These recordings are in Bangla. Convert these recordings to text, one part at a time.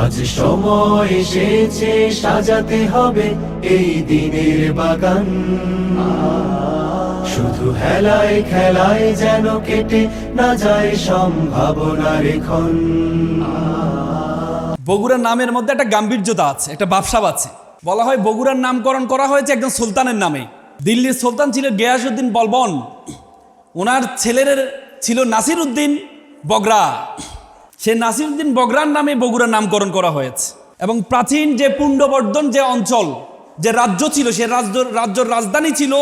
আজ সময় এসেছে সাজাতে হবে এই দিনের বাগান, শুধু হেলায় খেলায় যেন কেটে না যায় সম্ভাবনার ক্ষণ। বগুড়ার নামের মধ্যে একটা গাম্ভীর্যতা আছে, একটা ভাবসাব আছে। বলা হয় বগুড়ার নামকরণ করা হয়েছে একজন সুলতানের নামে। দিল্লির সুলতান ছিলেন গিয়াসউদ্দিন বলবন, ওনার ছেলের ছিল নাসির উদ্দিন বগরা। সে নাসির উদ্দিন বগরার নামে বগুড়ার নামকরণ করা হয়েছে। এবং প্রাচীন যে পুণ্ডবর্ধন যে অঞ্চল, যে রাজ্য ছিল, সে রাজ্যর রাজধানী ছিল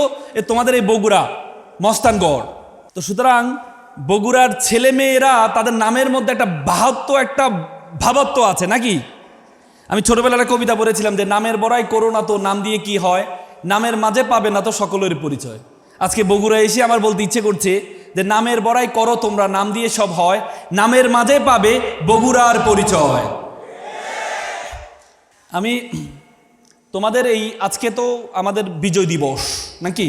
তোমাদের এই বগুড়া মস্তানগড়। তো সুতরাং বগুড়ার ছেলে মেয়েরা তাদের নামের মধ্যে একটা একটা ভাবত্ব আছে নাকি? আমি ছোটবেলায় একটা কবিতা পড়েছিলাম যে নামের বড়াই করো না তো নাম দিয়ে কি হয়, নামের মাঝে পাবে না তো সকলের পরিচয়। আজকে বগুড়া এসে আমার বলতে ইচ্ছে করছে যে নামের বড়াই করো তোমরা, নাম দিয়ে সব হয়, নামের মাঝে পাবে বগুড়ার পরিচয়। আমি তোমাদের এই আজকে তো আমাদের বিজয় দিবস নাকি,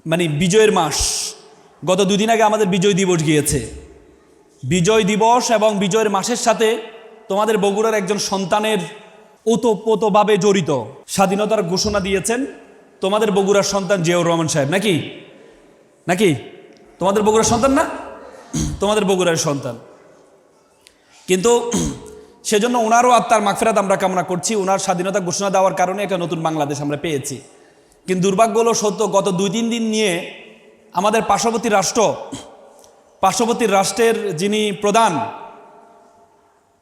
মানে বিজয়ের মাস। গত দুদিন আগে আমাদের বিজয় দিবস গিয়েছে। বিজয় দিবস এবং বিজয়ের মাসের সাথে তোমাদের বগুড়ার একজন সন্তানের ওতপ্রোতভাবে জড়িত। স্বাধীনতার ঘোষণা দিয়েছেন তোমাদের বগুড়ার সন্তান জিয়াউর রহমান সাহেব নাকি? নাকি তোমাদের বগুড়ার সন্তান না? তোমাদের বগুড়ার সন্তান। কিন্তু সেজন্য ওনারও আত্মার মাগফিরাত আমরা কামনা করছি। ওনার স্বাধীনতা ঘোষণা দেওয়ার কারণে একটা নতুন বাংলাদেশ আমরা পেয়েছি। কিন্তু দুর্ভাগ্য হলো সত্য, গত 2-3 দিন নিয়ে আমাদের পার্শ্ববর্তী রাষ্ট্রের যিনি প্রধান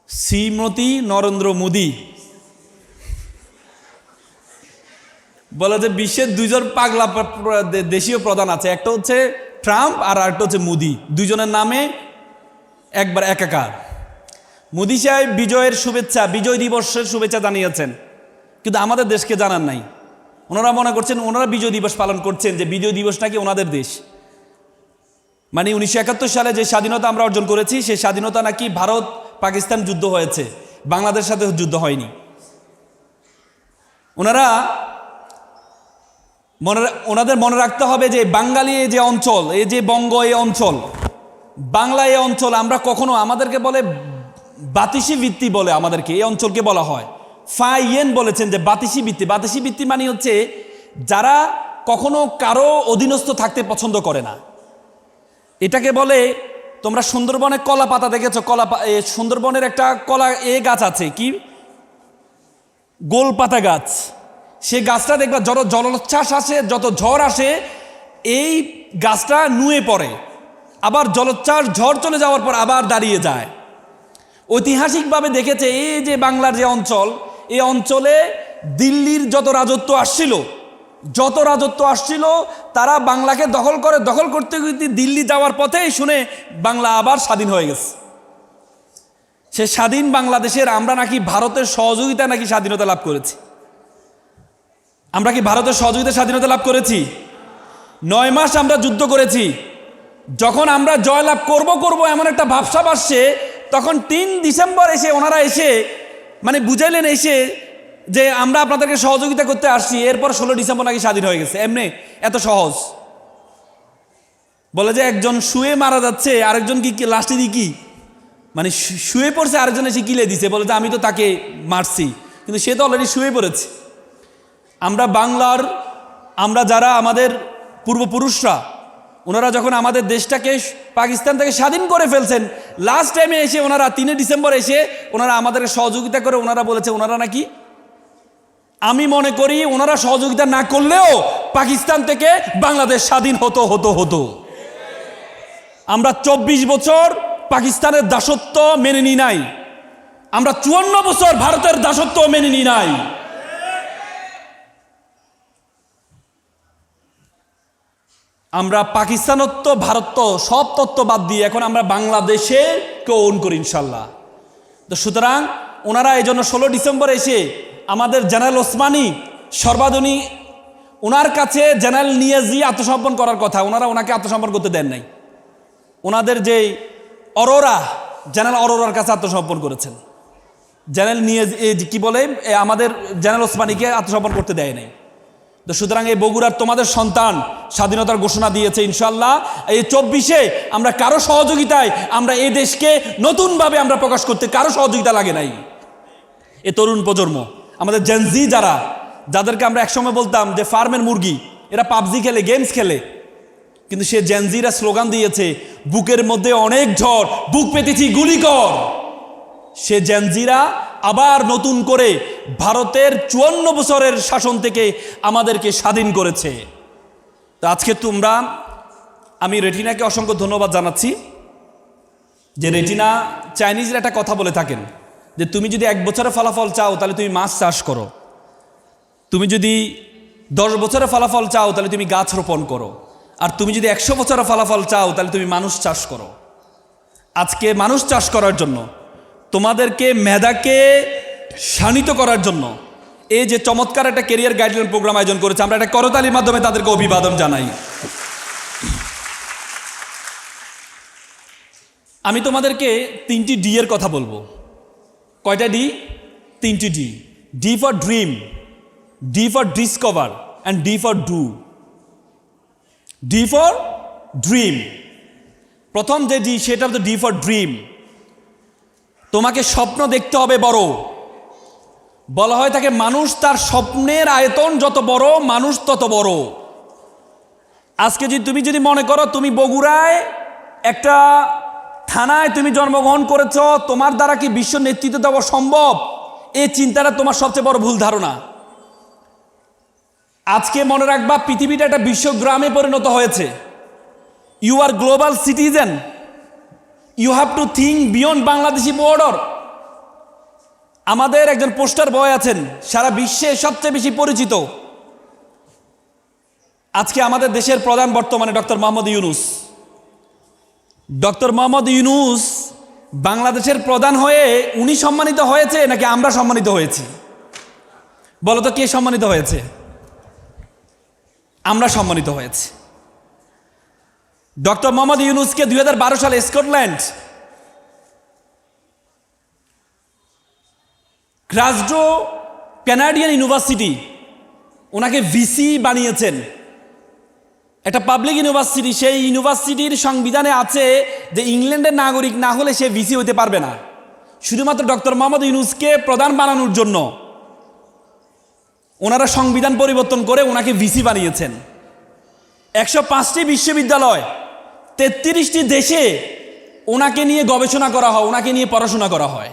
শ্রীমতী নরেন্দ্র মোদী বলে যে বিশ্বের দুইজন পাগলা দেশীয় প্রধান আছে, একটা হচ্ছে ট্রাম্প আর একটা হচ্ছে মোদী। দুইজনের নামে একবার একাকার। মোদী সাহেব বিজয়ের শুভেচ্ছা, বিজয় দিবসের শুভেচ্ছা জানিয়েছেন, কিন্তু আমাদের দেশকে জানান নাই। ওনারা মনে করছেন ওনারা বিজয় দিবস পালন করছেন, যে বিজয় দিবস নাকি ওনাদের দেশ। মানে 1971 সালে যে স্বাধীনতা আমরা অর্জন করেছি, সেই স্বাধীনতা নাকি ভারত পাকিস্তান যুদ্ধ হয়েছে, বাংলাদেশের সাথে যুদ্ধ হয়নি। ওনাদের মনে রাখতে হবে যে বাঙালি যে অঞ্চল, এই যে বঙ্গ এই অঞ্চল, বাংলা এই অঞ্চল, আমরা কখনো আমাদেরকে বলে বাতিসি ভিত্তি বলে, আমাদেরকে এই অঞ্চলকে বলা হয় ফাইয়েন বলেছেন যে বাতিসি ভিত্তি। বাতিসি ভিত্তি মানে হচ্ছে যারা কখনো কারো অধীনস্থ থাকতে পছন্দ করে না। এটাকে বলে, তোমরা সুন্দরবনে কলা পাতা দেখেছো? সুন্দরবনের একটা কলা গাছ আছে, কি গোল পাতা গাছ। সে গাছটা দেখবা যত জলোচ্ছ্বাস আসে, যত ঝড় আসে, এই গাছটা নুয়ে পড়ে, আবার জলোচ্ছ্বাস ঝড় চলে যাওয়ার পর আবার দাঁড়িয়ে যায়। ঐতিহাসিকভাবে দেখেছে এই যে বাংলার যে অঞ্চল, এই অঞ্চলে দিল্লির যত রাজত্ব আসছিল, তারা বাংলাকে দখল করতে দিল্লি যাওয়ার পথেই শুনে বাংলা আবার স্বাধীন হয়ে গেছে। সে স্বাধীন বাংলাদেশের আমরা নাকি ভারতের সহযোগিতা নাকি স্বাধীনতা লাভ করেছি। আমরা কি ভারতের সহযোগিতা স্বাধীনতা লাভ করেছি? 9 মাস আমরা যুদ্ধ করেছি। যখন আমরা জয়লাভ করব এমন একটা ভাবসাব আসছে, তখন 3 ডিসেম্বর ওনারা এসে মানে বুঝাইলেন যে আমরা আপনাদেরকে সহযোগিতা করতে আসছি। এরপর 16 ডিসেম্বর নাকি স্বাধীন হয়ে গেছে। এমনি এত সহজ বলে যে একজন শুয়ে মারা যাচ্ছে, আরেকজন কি লাস্টে দিয়ে কি মানে শুয়ে পড়ছে, আরেকজন এসে কিলে দিছে, বলে যে আমি তো তাকে মারছি, কিন্তু সে তো অলরেডি শুয়ে পড়েছে। আমরা যারা আমাদের পূর্বপুরুষরা, ওনারা যখন আমাদের দেশটাকে পাকিস্তান থেকে স্বাধীন করে ফেলছেন, লাস্ট টাইমে এসে ওনারা 3 ডিসেম্বর ওনারা আমাদেরকে সহযোগিতা করে ওনারা বলেছে ওনারা নাকি, আমি মনে করি ওনারা সহযোগিতা না করলেও পাকিস্তান থেকে বাংলাদেশ স্বাধীন হতো। আমরা 24 বছর পাকিস্তানের দাসত্ব মেনে নিই নাই, আমরা 54 বছর ভারতের দাসত্ব মেনে নিই নাই। আমরা পাকিস্তানত্ব ভারত সব তত্ত্ব বাদ দিয়ে এখন আমরা বাংলাদেশকে ওন করি ইনশাল্লাহ। তো সুতরাং ওনারা এই জন্য 16 ডিসেম্বর আমাদের জেনারেল ওসমানী সর্বাধনী, ওনার কাছে জেনারেল নিয়াজি আত্মসমর্পণ করার কথা, ওনাকে আত্মসমর্পণ করতে দেন নাই। ওনাদের যে জেনারেল অরোরার কাছে আত্মসমর্পণ করেছেন। জেনারেল নিয়াজি কি বলে, আমাদের জেনারেল ওসমানীকে আত্মসমর্পণ করতে দেয় নাই। তো সুতরাং এই বগুড়ার তোমাদের সন্তান স্বাধীনতার ঘোষণা দিয়েছে। ইনশাল্লাহ এই 24-এ আমরা কারো সহযোগিতায় আমরা এই দেশকে নতুনভাবে আমরা প্রকাশ করতে কারো সহযোগিতা লাগে নাই। এ তরুণ প্রজন্ম, আমাদের জেনজি যারা, যাদেরকে আমরা একসময় বলতাম যে ফার্মের মুরগি, এরা পাবজি খেলে, গেমস খেলে, কিন্তু সে জেনজিরা স্লোগান দিয়েছে বুকের মধ্যে অনেক ঝড়, বুক পেতেছি গুলি কর। সে জেনজিরা আবার নতুন করে ভারতের 54 বছরের শাসন থেকে আমাদেরকে স্বাধীন করেছে। তো আজকে আমি রেটিনাকে অসংখ্য ধন্যবাদ জানাচ্ছি যে রেটিনা, চাইনিজরা একটা কথা বলে থাকেন যে তুমি যদি 1 বছরের ফলাফল চাও তাহলে তুমি মাছ চাষ করো, তুমি যদি 10 বছরের ফলাফল চাও তাহলে তুমি গাছ রোপণ করো, আর তুমি যদি 100 বছরের ফলাফল চাও তাহলে তুমি মানুষ চাষ করো। আজকে মানুষ চাষ করার জন্য, তোমাদেরকে মেধাকে শানিত করার জন্য এই যে চমৎকার একটা ক্যারিয়ার গাইডলাইন প্রোগ্রাম আয়োজন করেছে, আমরা একটা করতালির মাধ্যমে তাদেরকে অভিবাদন জানাই। আমি তোমাদেরকে 3টি ডি এর কথা বলবো। কয়টা ডি? 3টি D. D for dream, D for discover and D for do. D for dream, প্রথম যে ডি সেটা হচ্ছে ডি ফর ড্রিম। তোমাকে স্বপ্ন দেখতে হবে বড়। বলা হয় থাকে মানুষ তার স্বপ্নের আয়তন যত বড়, মানুষ তত বড়। আজকে তুমি যদি মনে করো তুমি বগুড়ায় একটা থানায় তুমি জন্মগ্রহণ করেছ, তোমার দ্বারা কি বিশ্ব নেতৃত্ব দেওয়া সম্ভব, এই চিন্তাটা তোমার সবচেয়ে বড় ভুল ধারণা। আজকে মনে রাখবা পৃথিবীটা একটা বিশ্বগ্রামে পরিণত হয়েছে। You are global citizen, you have to think beyond Bangladeshi border. আমাদের একজন পোস্টার বয় আছেন, সারা বিশ্বে সবচেয়ে বেশি পরিচিত। আজকে আমাদের দেশের প্রধান বর্তমানে ডক্টর মোহাম্মদ ইউনূস। ডক্টর মোহাম্মদ ইউনূস বাংলাদেশের প্রধান হয়ে উনি সম্মানিত হয়েছে নাকি আমরা সম্মানিত হয়েছি? বলতো কে সম্মানিত হয়েছে? আমরা সম্মানিত হয়েছি। ডক্টর মোহাম্মদ ইউনূসকে 2012 সালে স্কটল্যান্ড গ্লাসগো কানাডিয়ান ইউনিভার্সিটি ওনাকে ভিসি বানিয়েছেন, একটা পাবলিক ইউনিভার্সিটি। সেই ইউনিভার্সিটির সংবিধানে আছে যে ইংল্যান্ডের নাগরিক না হলে সে ভিসি হতে পারবে না। শুধুমাত্র ডক্টর মোহাম্মদ ইউনূসকে প্রধান বানানোর জন্য ওনারা সংবিধান পরিবর্তন করে ওনাকে ভিসি বানিয়েছেন। 105টি বিশ্ববিদ্যালয়, 33টি দেশে ওনাকে নিয়ে গবেষণা করা হয়, ওনাকে নিয়ে পড়াশোনা করা হয়।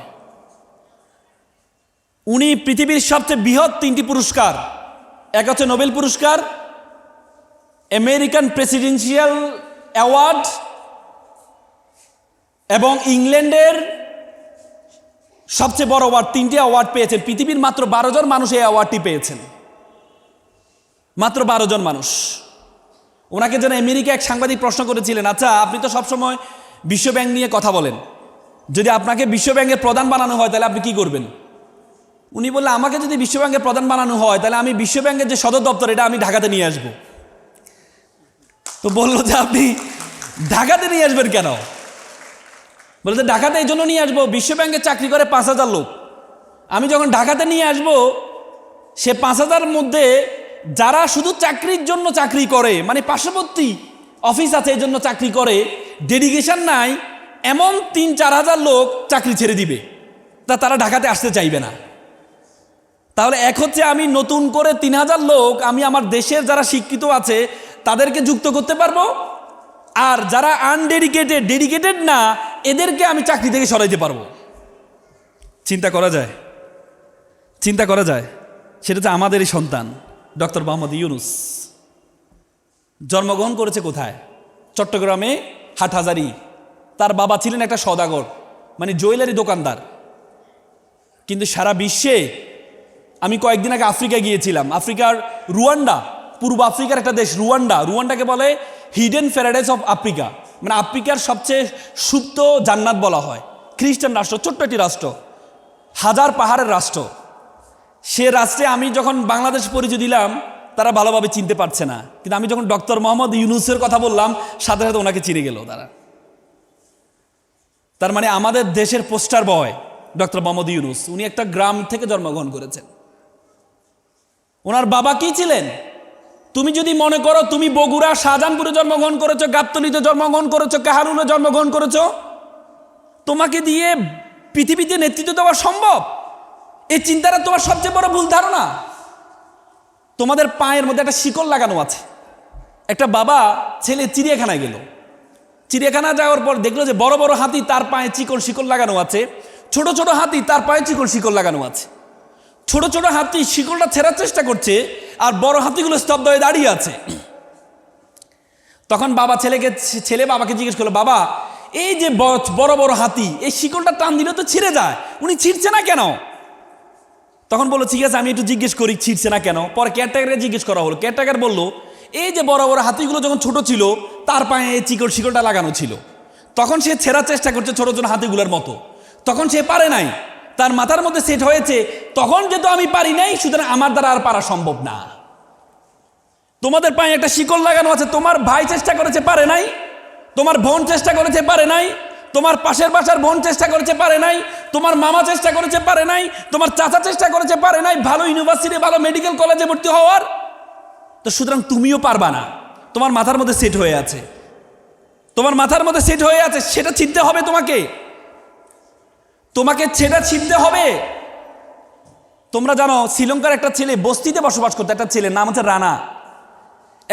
উনি পৃথিবীর সবচেয়ে বৃহৎ 3টি পুরস্কার, এক হচ্ছে নোবেল পুরস্কার, আমেরিকান প্রেসিডেন্সিয়াল অ্যাওয়ার্ড এবং ইংল্যান্ডের সবচেয়ে বড় অ্যাওয়ার্ড, 3টি অ্যাওয়ার্ড পেয়েছেন। পৃথিবীর মাত্র 12 জন মানুষ এই অ্যাওয়ার্ডটি পেয়েছেন, মাত্র 12 জন মানুষ। ওনাকে যেন আমেরিকা এক সাংবাদিক প্রশ্ন করেছিলেন, আচ্ছা আপনি তো সবসময় বিশ্বব্যাংক নিয়ে কথা বলেন, যদি আপনাকে বিশ্বব্যাংকের প্রধান বানানো হয় তাহলে আপনি কি করবেন? উনি বললেন আমাকে যদি বিশ্বব্যাংকের প্রধান বানানো হয় তাহলে আমি বিশ্বব্যাংকের যে সদর দপ্তর এটা আমি ঢাকাতে নিয়ে আসব। তো বললো যে আপনি ঢাকাতে নিয়ে আসবেন কেন? বলতে ঢাকাতে এই জন্য নিয়ে আসবো, বিশ্বব্যাংকে চাকরি করে 5,000 লোক। আমি যখন ঢাকাতে নিয়ে আসব, সে 5,000 মধ্যে যারা শুধু চাকরির জন্য চাকরি করে, মানে পার্শ্ববর্তী অফিস আছে এই জন্য চাকরি করে, ডেডিকেশন নাই, এমন 3-4 হাজার লোক চাকরি ছেড়ে দিবে, তারা ঢাকাতে আসতে চাইবে না। তাহলে এক হচ্ছে আমি নতুন করে 3,000 লোক আমি আমার দেশের যারা শিক্ষিত আছে তাদেরকে যুক্ত করতে পারবো, আর যারা আনডেডিকেটেড, ডেডিকেটেড না, এদেরকে আমি চাকরি থেকে সরাইতে পারবো। চিন্তা করা যায়, চিন্তা করা যায়। সেটা হচ্ছে আমাদেরই সন্তান ডক্টর মোহাম্মদ ইউনূস। জন্মগ্রহণ করেছে কোথায়? চট্টগ্রামে হাটহাজারি। তার বাবা ছিলেন একটা সওদাগর, মানে জুয়েলারি দোকানদার। কিন্তু সারা বিশ্বে, আমি কয়েকদিন আগে আফ্রিকা গিয়েছিলাম, আফ্রিকার রুয়ান্ডা, পূর্ব আফ্রিকার একটা দেশ রুয়ান্ডা। রুয়ান্ডাকে বলে হিডেন প্যারাডাইস অফ আফ্রিকা, মানে আফ্রিকার সবচেয়ে সুপ্ত জান্নাত বলা হয়। খ্রিস্টান রাষ্ট্র, ছোট্ট একটি রাষ্ট্র, হাজার পাহাড়ের রাষ্ট্র। সে রাষ্ট্রে আমি যখন বাংলাদেশ পরিচয় দিলাম তারা ভালোভাবে চিনতে পারছে না, কিন্তু আমি যখন ডক্টর মোহাম্মদ ইউনূসের কথা বললাম সাথে সাথে ওনাকে চিনে গেল তারা। তার মানে আমাদের দেশের পোস্টার বয় ডক্টর মোহাম্মদ ইউনূস, উনি একটা গ্রাম থেকে জন্মগ্রহণ করেছেন। ওনার বাবা কি ছিলেন? তুমি যদি মনে করো তুমি বগুড়া শাহজাহানপুরে জন্মগ্রহণ করেছো, গাবতলীতে জন্মগ্রহণ করেছো, কাহারুলে জন্মগ্রহণ করেছো, তোমাকে দিয়ে পৃথিবীতে নেতৃত্ব দেওয়া সম্ভব? এই চিন্তাটা তোমার সবচেয়ে বড় ভুল ধারণা। তোমাদের পায়ের মধ্যে একটা শিকল লাগানো আছে। একটা বাবা ছেলে চিড়িয়াখানায় গেল, চিড়িয়াখানা যাওয়ার পর দেখলো যে বড় বড় হাতি তার পায়ে শিকল লাগানো আছে, ছোট ছোট হাতি তার পায়ে শিকল লাগানো আছে। ছোট ছোট হাতি শিকলটা ছেড়ার চেষ্টা করছে, আর বড় হাতিগুলো স্তব্ধ হয়ে দাঁড়িয়ে আছে। তখন ছেলে বাবাকে জিজ্ঞেস করলো, বাবা এই যে বড় বড় হাতি এই শিকলটা টান দিলে তো ছিঁড়ে যায়, উনি ছিঁড়ছে না কেন? তখন বললো ঠিক আছে আমি একটু জিজ্ঞেস করি ছিঁড়ছে না কেন। পরে কেয়ারটেকারকে জিজ্ঞেস করা হলো, কেয়ারটেকার বললো এই যে বড় বড় হাতিগুলো যখন ছোট ছিল তার পায়ে এই শিকলটা লাগানো ছিল, তখন সে ছেঁড়ার চেষ্টা করছে ছোট ছোট হাতিগুলোর মতো, তখন সে পারে নাই, তার মাথার মধ্যে সেট হয়েছে তখন যেহেতু আমি পারি নাই সুতরাং আমার দ্বারা আর পারা সম্ভব না। তোমাদের পায়ে একটা শিকল লাগানো আছে, তোমার ভাই চেষ্টা করেছে পারে নাই, তোমার বোন চেষ্টা করেছে পারে নাই, তোমার পাশের বাসার বোন চেষ্টা করেছে পারে নাই, তোমার মামা চেষ্টা করেছে পারে নাই, তোমার চাচা চেষ্টা করেছে পারে নাই ভালো ইউনিভার্সিটি ভালো মেডিকেল কলেজে ভর্তি হওয়ার, তো সুতরাং তুমিও পারবা না। তোমার মাথার মধ্যে সেট হয়ে আছে, তোমার মাথার মধ্যে সেট হয়ে আছে, সেটা ছিঁড়তে হবে তোমাকে সেটা ছিঁড়তে হবে। তোমরা জানো শ্রীলঙ্কার একটা ছেলে বস্তিতে বসবাস করতো, একটা ছেলের নাম হচ্ছে রানা।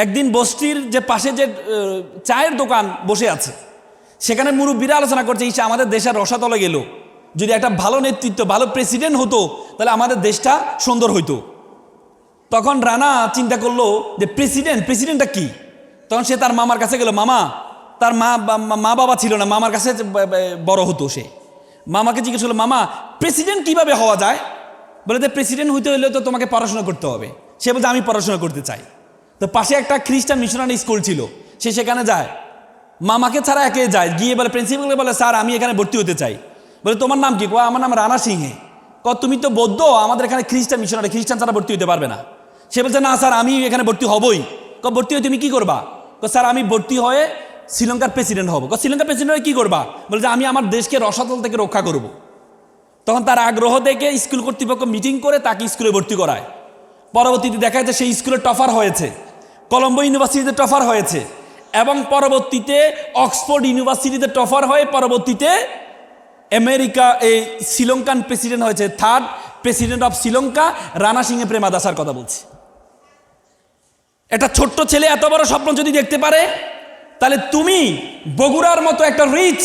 একদিন বস্তির যে পাশে যে চায়ের দোকান বসে আছে সেখানে মুরব্বীরা আলোচনা করছে ইসে আমাদের দেশের রসাতলে গেল, যদি একটা ভালো নেতৃত্ব ভালো প্রেসিডেন্ট হতো তাহলে আমাদের দেশটা সুন্দর হইতো। তখন রানা চিন্তা করলো যে প্রেসিডেন্টটা কি। তখন সে তার মামার কাছে গেল, মামা, তার মা বাবা ছিল না, মামার কাছে বড় হতো সে। মামাকে জিজ্ঞেস করলো, মামা প্রেসিডেন্ট কিভাবে হওয়া যায়? বলে যে প্রেসিডেন্ট হইতে হলে তো তোমাকে পড়াশোনা করতে হবে। সে বলছে আমি পড়াশোনা করতে চাই। তো পাশে একটা খ্রিস্টান মিশনারি স্কুল ছিল, সে সেখানে যায়, মামাকে ছাড়া একে যায়, গিয়ে বলে প্রিন্সিপালকে বলে স্যার আমি এখানে ভর্তি হতে চাই। বলে তোমার নাম কি? আমার নাম রানা সিংহে। তুমি তো বৌদ্ধ, আমাদের এখানে খ্রিস্টান মিশনারি, খ্রিস্টান ছাড়া ভর্তি হতে পারবে না। সে বলছে না স্যার আমি এখানে ভর্তি হবই। ভর্তি হয়ে তুমি কি করবা? স্যার আমি ভর্তি হয়ে শ্রীলঙ্কার প্রেসিডেন্ট হবো। শ্রীলঙ্কার প্রেসিডেন্ট হয়ে কি করবা? বলছে আমি আমার দেশকে রসাতল থেকে রক্ষা করব। তখন তার আগ্রহ দেখে স্কুল কর্তৃপক্ষ মিটিং করে তাকে স্কুলে ভর্তি করায়। পরবর্তীতে দেখা যাচ্ছে সেই স্কুলে টপার হয়েছে, কলম্বো ইউনিভার্সিটিতে টপার হয়েছে, এবং পরবর্তীতে অক্সফোর্ড ইউনিভার্সিটিতে টপার হয়ে পরবর্তীতে আমেরিকা এই শ্রীলঙ্কান প্রেসিডেন্ট হয়েছে, third president of Sri Lanka, Ranasinghe প্রেমাদাসার কথা বলছি। একটা ছোট্ট ছেলে এত বড় স্বপ্ন যদি দেখতে পারে, তাহলে তুমি বগুড়ার মতো একটা রিচ,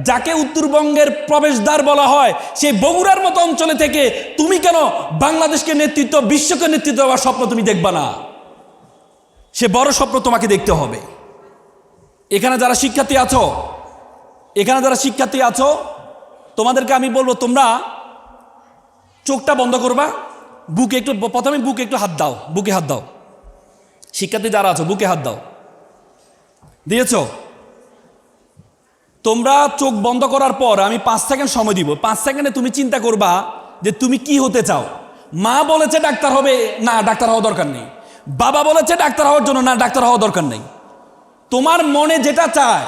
যাকে উত্তরবঙ্গের প্রবেশদ্বার বলা হয়, সেই বগুড়ার মতো অঞ্চলে থেকে তুমি কেন বাংলাদেশকে নেতৃত্ব, বিশ্বকে নেতৃত্ব দেওয়ার স্বপ্ন তুমি দেখবা না? সে বড় স্বপ্ন তোমাকে দেখতে হবে। এখানে যারা শিক্ষার্থী আছো তোমাদেরকে আমি বলবো, তোমরা চোখটা বন্ধ করবা, প্রথমে বুকে একটু হাত দাও, বুকে হাত দাও। শিক্ষার্থী যারা আছো বুকে হাত দাও, দিয়েছ? তোমরা চোখ বন্ধ করার পর আমি 5 সেকেন্ড সময় দিব। 5 সেকেন্ডে তুমি চিন্তা করবা যে তুমি কি হতে চাও। মা বলেছে ডাক্তার হবে, না ডাক্তার হওয়া দরকার নেই। বাবা বলেছে ডাক্তার হওয়ার জন্য, না ডাক্তার হওয়া দরকার নেই। তোমার মনে যেটা চায়,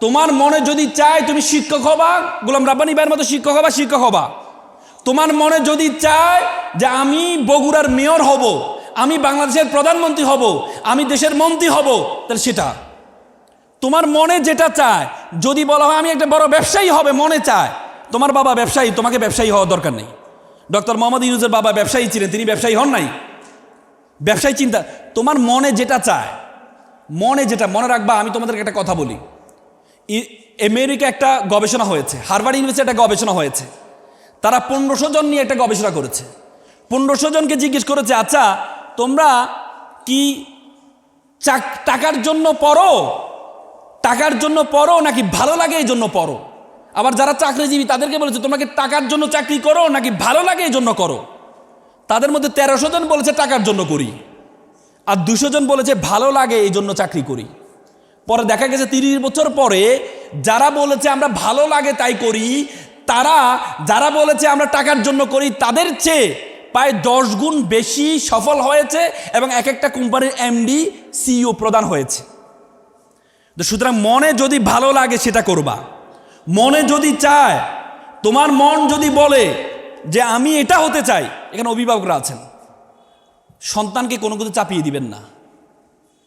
তোমার মনে যদি চায় তুমি শিক্ষক হবা, গোলাম রাব্বানী ভাইয়ের মতো শিক্ষক হবা। তোমার মনে যদি চায় যে আমি বগুড়ার মেয়র হব, আমি বাংলাদেশের প্রধানমন্ত্রী হব, আমি দেশের মন্ত্রী হব, তাহলে সেটা তোমার মনে যেটা চায়। যদি বলা হয় আমি একটা বড় ব্যবসায়ী হবে, মনে চায়, তোমার বাবা ব্যবসায়ী, তোমাকে ব্যবসায়ী হওয়া দরকার নেই। ডক্টর মোহাম্মদ ইউনূসের বাবা ব্যবসায়ী ছিলেন, তিনি ব্যবসায়ী হন নাই। ব্যবসায়ী চিন্তা, তোমার মনে যেটা চায়, মনে রাখবা। আমি তোমাদেরকে একটা কথা বলি, আমেরিকা একটা গবেষণা হয়েছে, হার্ভার্ড ইউনিভার্সিটি একটা গবেষণা হয়েছে। তারা 1500 জন নিয়ে একটা গবেষণা করেছে। 1500 জনকে জিজ্ঞেস করেছে, আচ্ছা তোমরা কি টাকার জন্য পড়ো নাকি ভালো লাগে এই জন্য পড়ো? আবার যারা চাকরিজীবী তাদেরকে বলেছে তোমরা কি টাকার জন্য চাকরি করো নাকি ভালো লাগে এই জন্য করো? তাদের মধ্যে 1300 জন বলেছে টাকার জন্য করি, আর 200 জন বলেছে ভালো লাগে এই জন্য চাকরি করি। পরে দেখা গেছে 30 বছর পরে যারা বলেছে আমরা ভালো লাগে তাই করি, যারা বলেছে আমরা টাকার জন্য করি, তাদের চেয়ে প্রায় 10 গুণ বেশি সফল হয়েছে এবং এক একটা কোম্পানির এমডি, সিইও প্রদান হয়েছে। সুতরাং মনে যদি ভালো লাগে সেটা করবা। মনে যদি চায়, তোমার মন যদি বলে যে আমি এটা হতে চাই, এখানে অভিভাবকরা আছেন, সন্তানকে কোনো কিছু চাপিয়ে দিবেন না।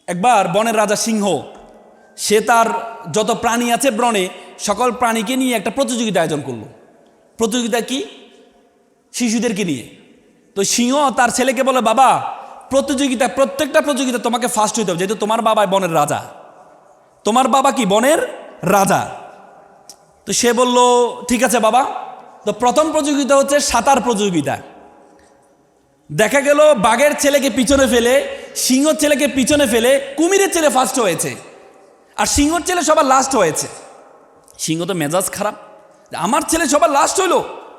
একবার বনের রাজা সিংহ, সে তার যত প্রাণী আছে বনে, সকল প্রাণীকে নিয়ে একটা প্রতিযোগিতা আয়োজন করলো। প্রতিযোগিতা কি? শিশুদেরকে নিয়ে। তো সিংহ তার ছেলেকে বলে, বাবা প্রত্যেকটা প্রতিযোগিতা তোমাকে ফার্স্ট হইতে হবে, যেহেতু তোমার বাবা বনের রাজা, তোমার বাবা কি বনের রাজা। তো সে বলল ঠিক আছে বাবা। তো প্রথম প্রতিযোগিতা হচ্ছে সাঁতার প্রতিযোগিতা। দেখা গেল বাঘের ছেলেকে পিছনে ফেলে, সিংহর ছেলেকে পিছনে ফেলে কুমিরের ছেলে ফার্স্ট হয়েছে, আর সিংহর ছেলে সবার লাস্ট হয়েছে। সিংহ তো মেজাজ খারাপ, আমার ছেলে সবার লাস্ট হইলো।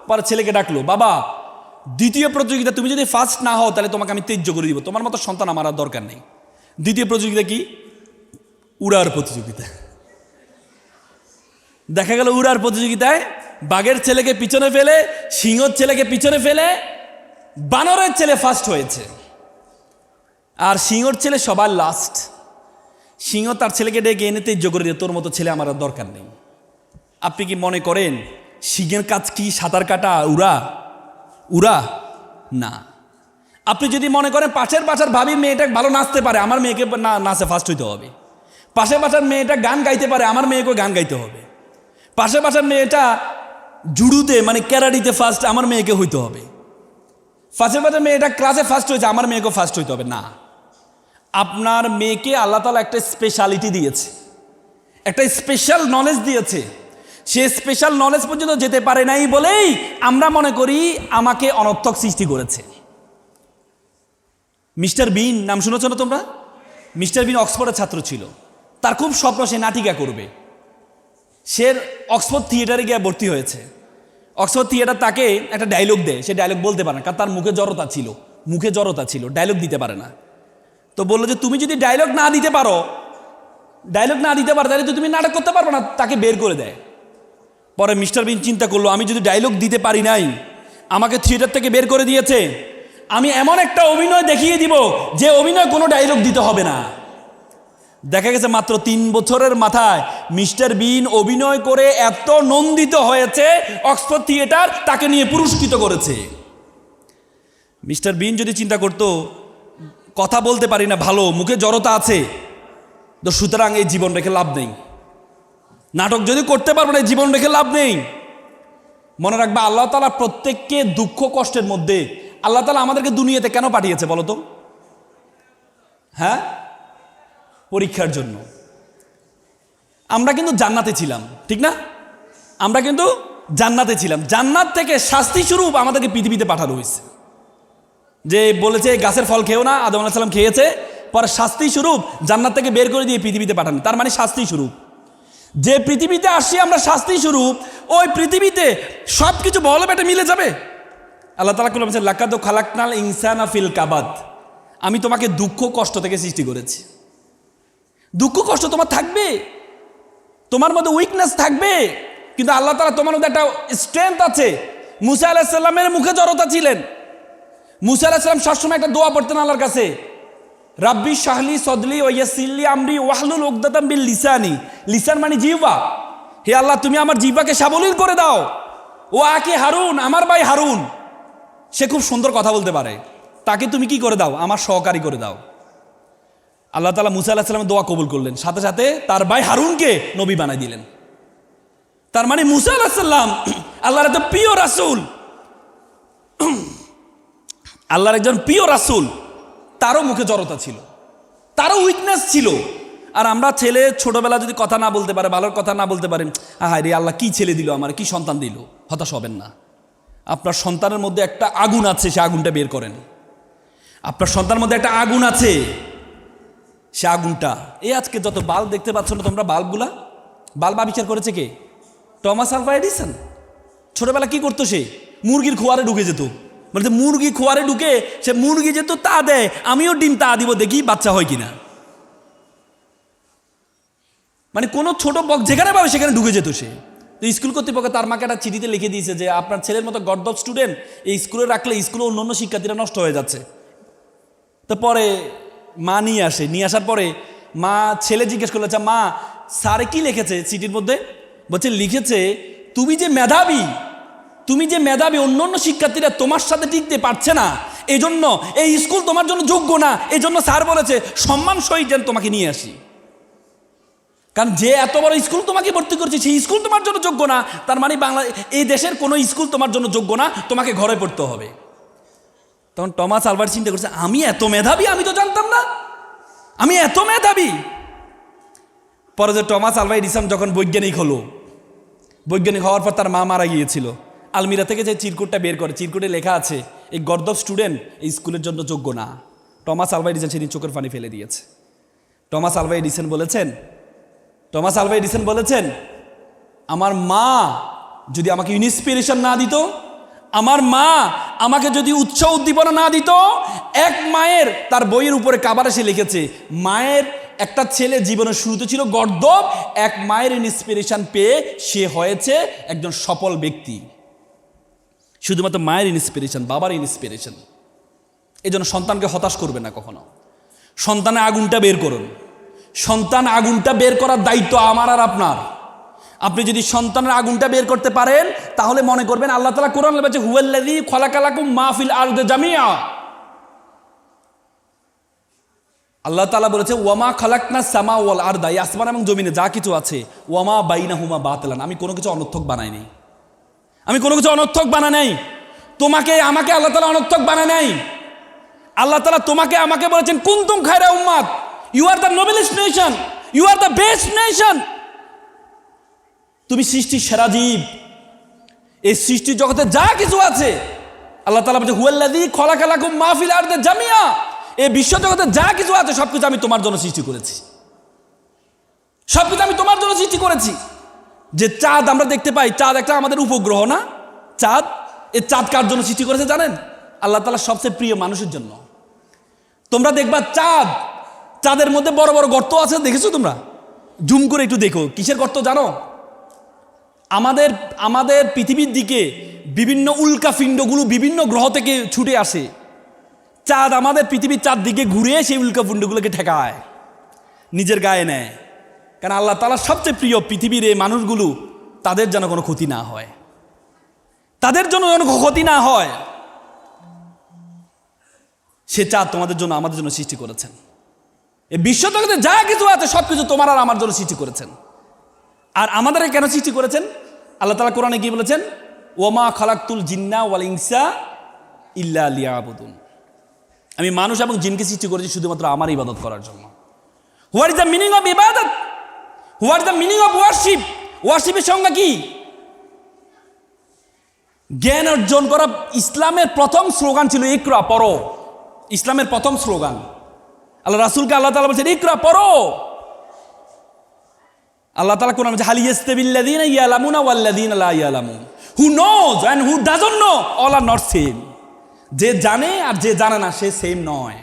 পরে ছেলেকে ডাকলো, বাবা দ্বিতীয় প্রতিযোগিতা তুমি যদি ফার্স্ট না হও তাহলে তোমাকে আমি ত্যায্য করে দিব, তোমার মতো সন্তান আমার আর দরকার নেই। দ্বিতীয় প্রতিযোগিতা কি? উড়ার প্রতিযোগিতা। দেখা গেল উড়ার প্রতিযোগিতায় বাঘের ছেলেকে পিছনে ফেলে, সিংহর ছেলেকে পিছনে ফেলে বানরের ছেলে ফার্স্ট হয়েছে, আর সিংহর ছেলে সবার লাস্ট। সিংহ তার ছেলেকে ডেকে এনে ত্যায্য করে দিয়ে, তোর মতো ছেলে আমার আর দরকার নেই। আপনি কি মনে করেন সিংহের কাজ কি সাঁতার কাটা, উড়া? না। আপনি যদি মনে করেন পাশের ভাবি মেয়েটা ভালো নাচতে পারে, আমার মেয়েকে নাচে ফার্স্ট হইতে হবে। পাশের মেয়েটা গান গাইতে পারে, আমার মেয়েকে গান গাইতে হবে। পাশের মেয়েটা জুডুতে মানে ক্যারাটিতে ফার্স্ট, আমার মেয়েকে হইতে হবে। পাশের মেয়েটা ক্লাসে ফার্স্ট হয়েছে, আমার মেয়েকেও ফার্স্ট হইতে হবে। না, আপনার মেয়েকে আল্লাহ তাআলা একটা স্পেশালিটি দিয়েছে, একটা স্পেশাল নলেজ দিয়েছে। সে স্পেশাল নলেজ পর্যন্ত যেতে পারে নাই বলেই আমরা মনে করি আমাকে অনর্থক সৃষ্টি করেছে। মিস্টার বিন নাম শুনেছ না তোমরা? মিস্টার বিন অক্সফোর্ডের ছাত্র ছিল, তার খুব স্বপ্ন সে নাটিকা করবে। সে অক্সফোর্ড থিয়েটারে গিয়ে ভর্তি হয়েছে। অক্সফোর্ড থিয়েটার তাকে একটা ডায়লগ দেয়, সে ডায়লগ বলতে পারে না, কারণ তার মুখে জড়তা ছিল, ডায়লগ দিতে পারে না। তো বললো যে তুমি যদি ডায়লগ না দিতে পারো তাহলে তো তুমি নাটক করতে পারবে না, তাকে বের করে দেয়। পরে মিস্টার বিন চিন্তা করলো, আমি যদি ডায়লগ দিতে পারি নাই, আমাকে থিয়েটার থেকে বের করে দিয়েছে, আমি এমন একটা অভিনয় দেখিয়ে দিব যে অভিনয় কোনো ডায়লগ দিতে হবে না। দেখা গেছে মাত্র 3 বছরের মাথায় মিস্টার বিন অভিনয় করে এত নন্দিত হয়েছে, অক্সফোর্ড থিয়েটার তাকে নিয়ে পুরস্কৃত করেছে। মিস্টার বিন যদি চিন্তা করতো কথা বলতে পারি না ভালো, মুখে জড়তা আছে, তো সুতরাং এই জীবন রেখে লাভ নেই, নাটক যদি করতে পারবো না জীবন রেখে লাভ নেই। মনে রাখবা আল্লাহ তাআলা প্রত্যেককে দুঃখ কষ্টের মধ্যে, আল্লাহ তাআলা আমাদেরকে দুনিয়াতে কেন পাঠিয়েছে বলো তো? হ্যাঁ, পরীক্ষার জন্য। আমরা কিন্তু জান্নাতে ছিলাম, ঠিক না? আমরা কিন্তু জান্নাতে ছিলাম, জান্নাত থেকে শাস্তি স্বরূপ আমাদেরকে পৃথিবীতে পাঠানো হয়েছে। যে বলেছে গাছের ফল খেও না, আদম আলাইহিস সালাম খেয়েছে, পরে শাস্তি স্বরূপ জান্নাত থেকে বের করে দিয়ে পৃথিবীতে পাঠানো, তার মানে শাস্তি স্বরূপ। যে পৃথিবীতে আসছি আমরা শাস্তি স্বরূপ, ওই পৃথিবীতে সব কিছু বলে বেটে মিলে যাবে। আল্লাহ তাআলা বলেছেন লাকাদ খালাকনাল ইনসানা ফিল কাবাদ, আমি তোমাকে দুঃখ কষ্ট থেকে সৃষ্টি করেছি। দুঃখ কষ্ট তোমার থাকবে, তোমার মধ্যে উইকনেস থাকবে, কিন্তু আল্লাহ তাআলা তোমার মধ্যে একটা স্ট্রেংথ আছে। মুসা আলাইহিস সালামের মুখে জড়তা ছিলেন, মুসা আলাইহিস সালাম সবসময় একটা দোয়া পড়তেন আল্লাহর কাছে, রাব্বি শাহলি সদলি ওয়া ইয়াসসিরলি আমরি ওয়াহলুল উকদাতাম বিল লিসানি। লিসান মানে জিহ্বা, হে আল্লাহ তুমি আমার জিহ্বাকে সাবলীল করে দাও। ও আকি হারুন, আমার ভাই হারুন সে খুব সুন্দর কথা বলতে পারে, তাকে তুমি কি করে দাও? আমার সহকারী করে দাও। আল্লাহ তাআলা মুসা আলাইহিস সালামের দোয়া কবুল করলেন, সাথে সাথে তার ভাই হারুনকে নবী বানাই দিলেন। তার মানে মুসা আলাইহিস সালাম আল্লাহর একটা প্রিয় রাসূল, আল্লাহর একজন প্রিয় রাসূল, তারও মুখে জড়তা ছিল, তারও উইকনেস ছিল। আর আমরা ছেলে ছোটবেলা যদি কথা না বলতে পারে, ভালোর কথা না বলতে পারেন, হায় রে আল্লাহ কি ছেলে দিল আমার, কি সন্তান দিল, হতাশ হবেন না। আপনার সন্তানের মধ্যে একটা আগুন আছে, সে আগুনটা বের করেন। আপনার সন্তানের মধ্যে একটা আগুন আছে, সে আগুনটা, এই আজকে যত বাল্ব দেখতে পাচ্ছ না তোমরা, বাল্ব আবিষ্কার করেছে কে? Thomas Alva Edison. ছোটবেলা কি করতো সে? মুরগির খোয়ারে ঢুকে যেত, বলতে মুরগি খোয়ারে ঢুকে সে মুরগি যেত তা দেয়, আমিও ডিম তা দিব, দেখি বাচ্চা হয় কিনা। মানে কোনো ছোট বক যেখানে পাবে সেখানে ঢুকে যেত সে। তো স্কুল কর্তৃপক্ষ তার মাকে একটা চিঠিতে লিখে দিয়েছে যে আপনার ছেলের মতো গর্দভ স্টুডেন্ট এই স্কুলে রাখলে স্কুলে অন্য শিক্ষার্থীরা নষ্ট হয়ে যাচ্ছে। তো পরে মা নিয়ে আসার পরে মা ছেলে জিজ্ঞেস করলে, আচ্ছা মা স্যারে কি লিখেছে চিঠির মধ্যে? বলছে লিখেছে তুমি যে মেধাবী অন্য শিক্ষার্থীরা তোমার সাথে টিকতে পারছে না, এই জন্য এই স্কুল তোমার জন্য যোগ্য না, এই জন্য স্যার বলেছে সম্মান সহিত যেন তোমাকে নিয়ে আসি। কারণ যে এত বড় স্কুল তোমাকে ভর্তি করছে সেই স্কুল তোমার জন্য যোগ্য না, তার মানে এই দেশের কোনো স্কুল তোমার জন্য যোগ্য না, তোমাকে ঘরে পড়তে হবে। তখন টমাস আলভা চিন্তা করছে, আমি এত মেধাবী, আমি তো জানতাম না আমি এত মেধাবী। পরে যে টমাস আলভা এডিসন যখন বৈজ্ঞানিক হলো, বৈজ্ঞানিক হওয়ার পর তার মা মারা গিয়েছিল, আলমিরা থেকে যে চিরকুটটা বের করে, চিরকুটে লেখা আছে এই গর্দভ স্টুডেন্ট এই স্কুলের জন্য যোগ্য না। টমাস আলভা এডিসন সেদিন চোখের পানি ফেলে দিয়েছে। টমাস আলভা এডিসন বলেছেন, আমার মা যদি আমাকে ইন্সপিরেশন না দিত, আমার মা আমাকে যদি উৎসাহ উদ্দীপনা না দিত, এক মায়ের, তার বইয়ের উপরে কাবার এসে লিখেছে, মায়ের একটা ছেলে জীবনের শুরুতে ছিল গর্দভ, এক মায়ের ইন্সপিরেশন পেয়ে সে হয়েছে একজন সফল ব্যক্তি। শুধুমাত্র মায়ের ইন্সপিরেশন, বাবার ইন্সপিরেশন। এই জন্য সন্তানকে হতাশ করবে না কখনো। সন্তানের আগুনটা বের করুন। সন্তান আগুনটা বের করার দায়িত্ব আমার আর আপনার। আপনি যদি সন্তানের আগুনটা বের করতে পারেন, তাহলে মনে করবেন আল্লাহ তাআলা কোরআনে বলেছে, হুয়াল্লাযী খালাকালাকুম মা ফিল আরদি জামিআ। আল্লাহ তাআলা বলেছে, ওয়ামা খালাকনাস সামা ওয়াল আরদা, এই আসমান এবং জমিনে যা কিছু আছে, ওয়ামা বাইনাহুমা বাতিলান, আমি কোনো কিছু অনর্থক বানাই নাই। আমি কোনো কিছু অনর্থক বানাই নাই। তোমাকে আমাকে আল্লাহ তাআলা অনর্থক বানায় নাই। আল্লাহ তাআলা তোমাকে আমাকে বলেছেন, কুনতুম খায়রা উম্মাত, you are the noblest nation, you are the best nation. তুমি সৃষ্টির সেরা জীব। এই সৃষ্টি জগতে যা কিছু আছে, আল্লাহ তাআলা বলছে, হুয়াল্লাযী খালাকালাকুম মা ফিল আরদি জামিআ, এই বিশ্ব জগতে যা কিছু আছে সবকিছু আমি তোমার জন্য সৃষ্টি করেছি। সবকিছু আমি তোমার জন্য সৃষ্টি করেছি। যে চাঁদ আমরা দেখতে পাই, চাঁদ একটা আমাদের উপগ্রহ না? চাঁদ, এই চাঁদ কার জন্য সৃষ্টি করেছে জানেন? আল্লাহ তাআলা সবচেয়ে প্রিয় মানুষের জন্য। তোমরা দেখবা চাঁদের মধ্যে বড় বড় গর্ত আছে, দেখেছো তোমরা? জুম করে একটু দেখো, কিসের গর্ত জানো? আমাদের পৃথিবীর দিকে বিভিন্ন উল্কাপিণ্ডগুলো বিভিন্ন গ্রহ থেকে ছুটে আসে। চাঁদ আমাদের পৃথিবীর চারদিকে ঘুরে সেই উল্কাপিণ্ডগুলোকে ঠেকায়, নিজের গায়ে নেয়। কারণ আল্লাহ তাআলার সবচেয়ে প্রিয় পৃথিবীর এই মানুষগুলো, তাদের যেন কোনো ক্ষতি না হয়, তাদের জন্য যেন ক্ষতি না হয়। সে চাঁদ তোমাদের জন্য, আমাদের জন্য সৃষ্টি করেছেন। এই বিশ্ব জগতে যা কিছু আছে সবকিছু তোমার আর আমার জন্য সৃষ্টি করেছেন। আর আমাদেরকে কেন সৃষ্টি করেছেন? আল্লাহ তাআলা কোরআনে কি বলেছেন? ওয়ামা খালাকতুল জিন্না ওয়াল ইনসা ইল্লা লিয়াবুদুন, আমি মানুষ এবং জিনকে সৃষ্টি করেছি শুধুমাত্র আমার ইবাদত করার জন্য। What is the meaning of ইবাদত? What is the meaning of worship? ওয়ার্শিপের সংজ্ঞা কি? জ্ঞান অর্জন করা। ইসলামের প্রথম স্লোগান ছিল ইকরা, পড়ো। ইসলামের প্রথম স্লোগান। আল্লাহ রাসূলকে আল্লাহ তাআলা বলছেন, ইকরা, পড়ো। আল্লাহ তাআলা কোরআনে বলেছে, হাল ইয়াস্তাবিল্লাযীনা ইয়ালামুনা ওয়াল্লাযীনা লা ইয়ালামুন, who knows and who doesn't know, all are not same. যে জানে আর যে জানে না সে সেম নয়।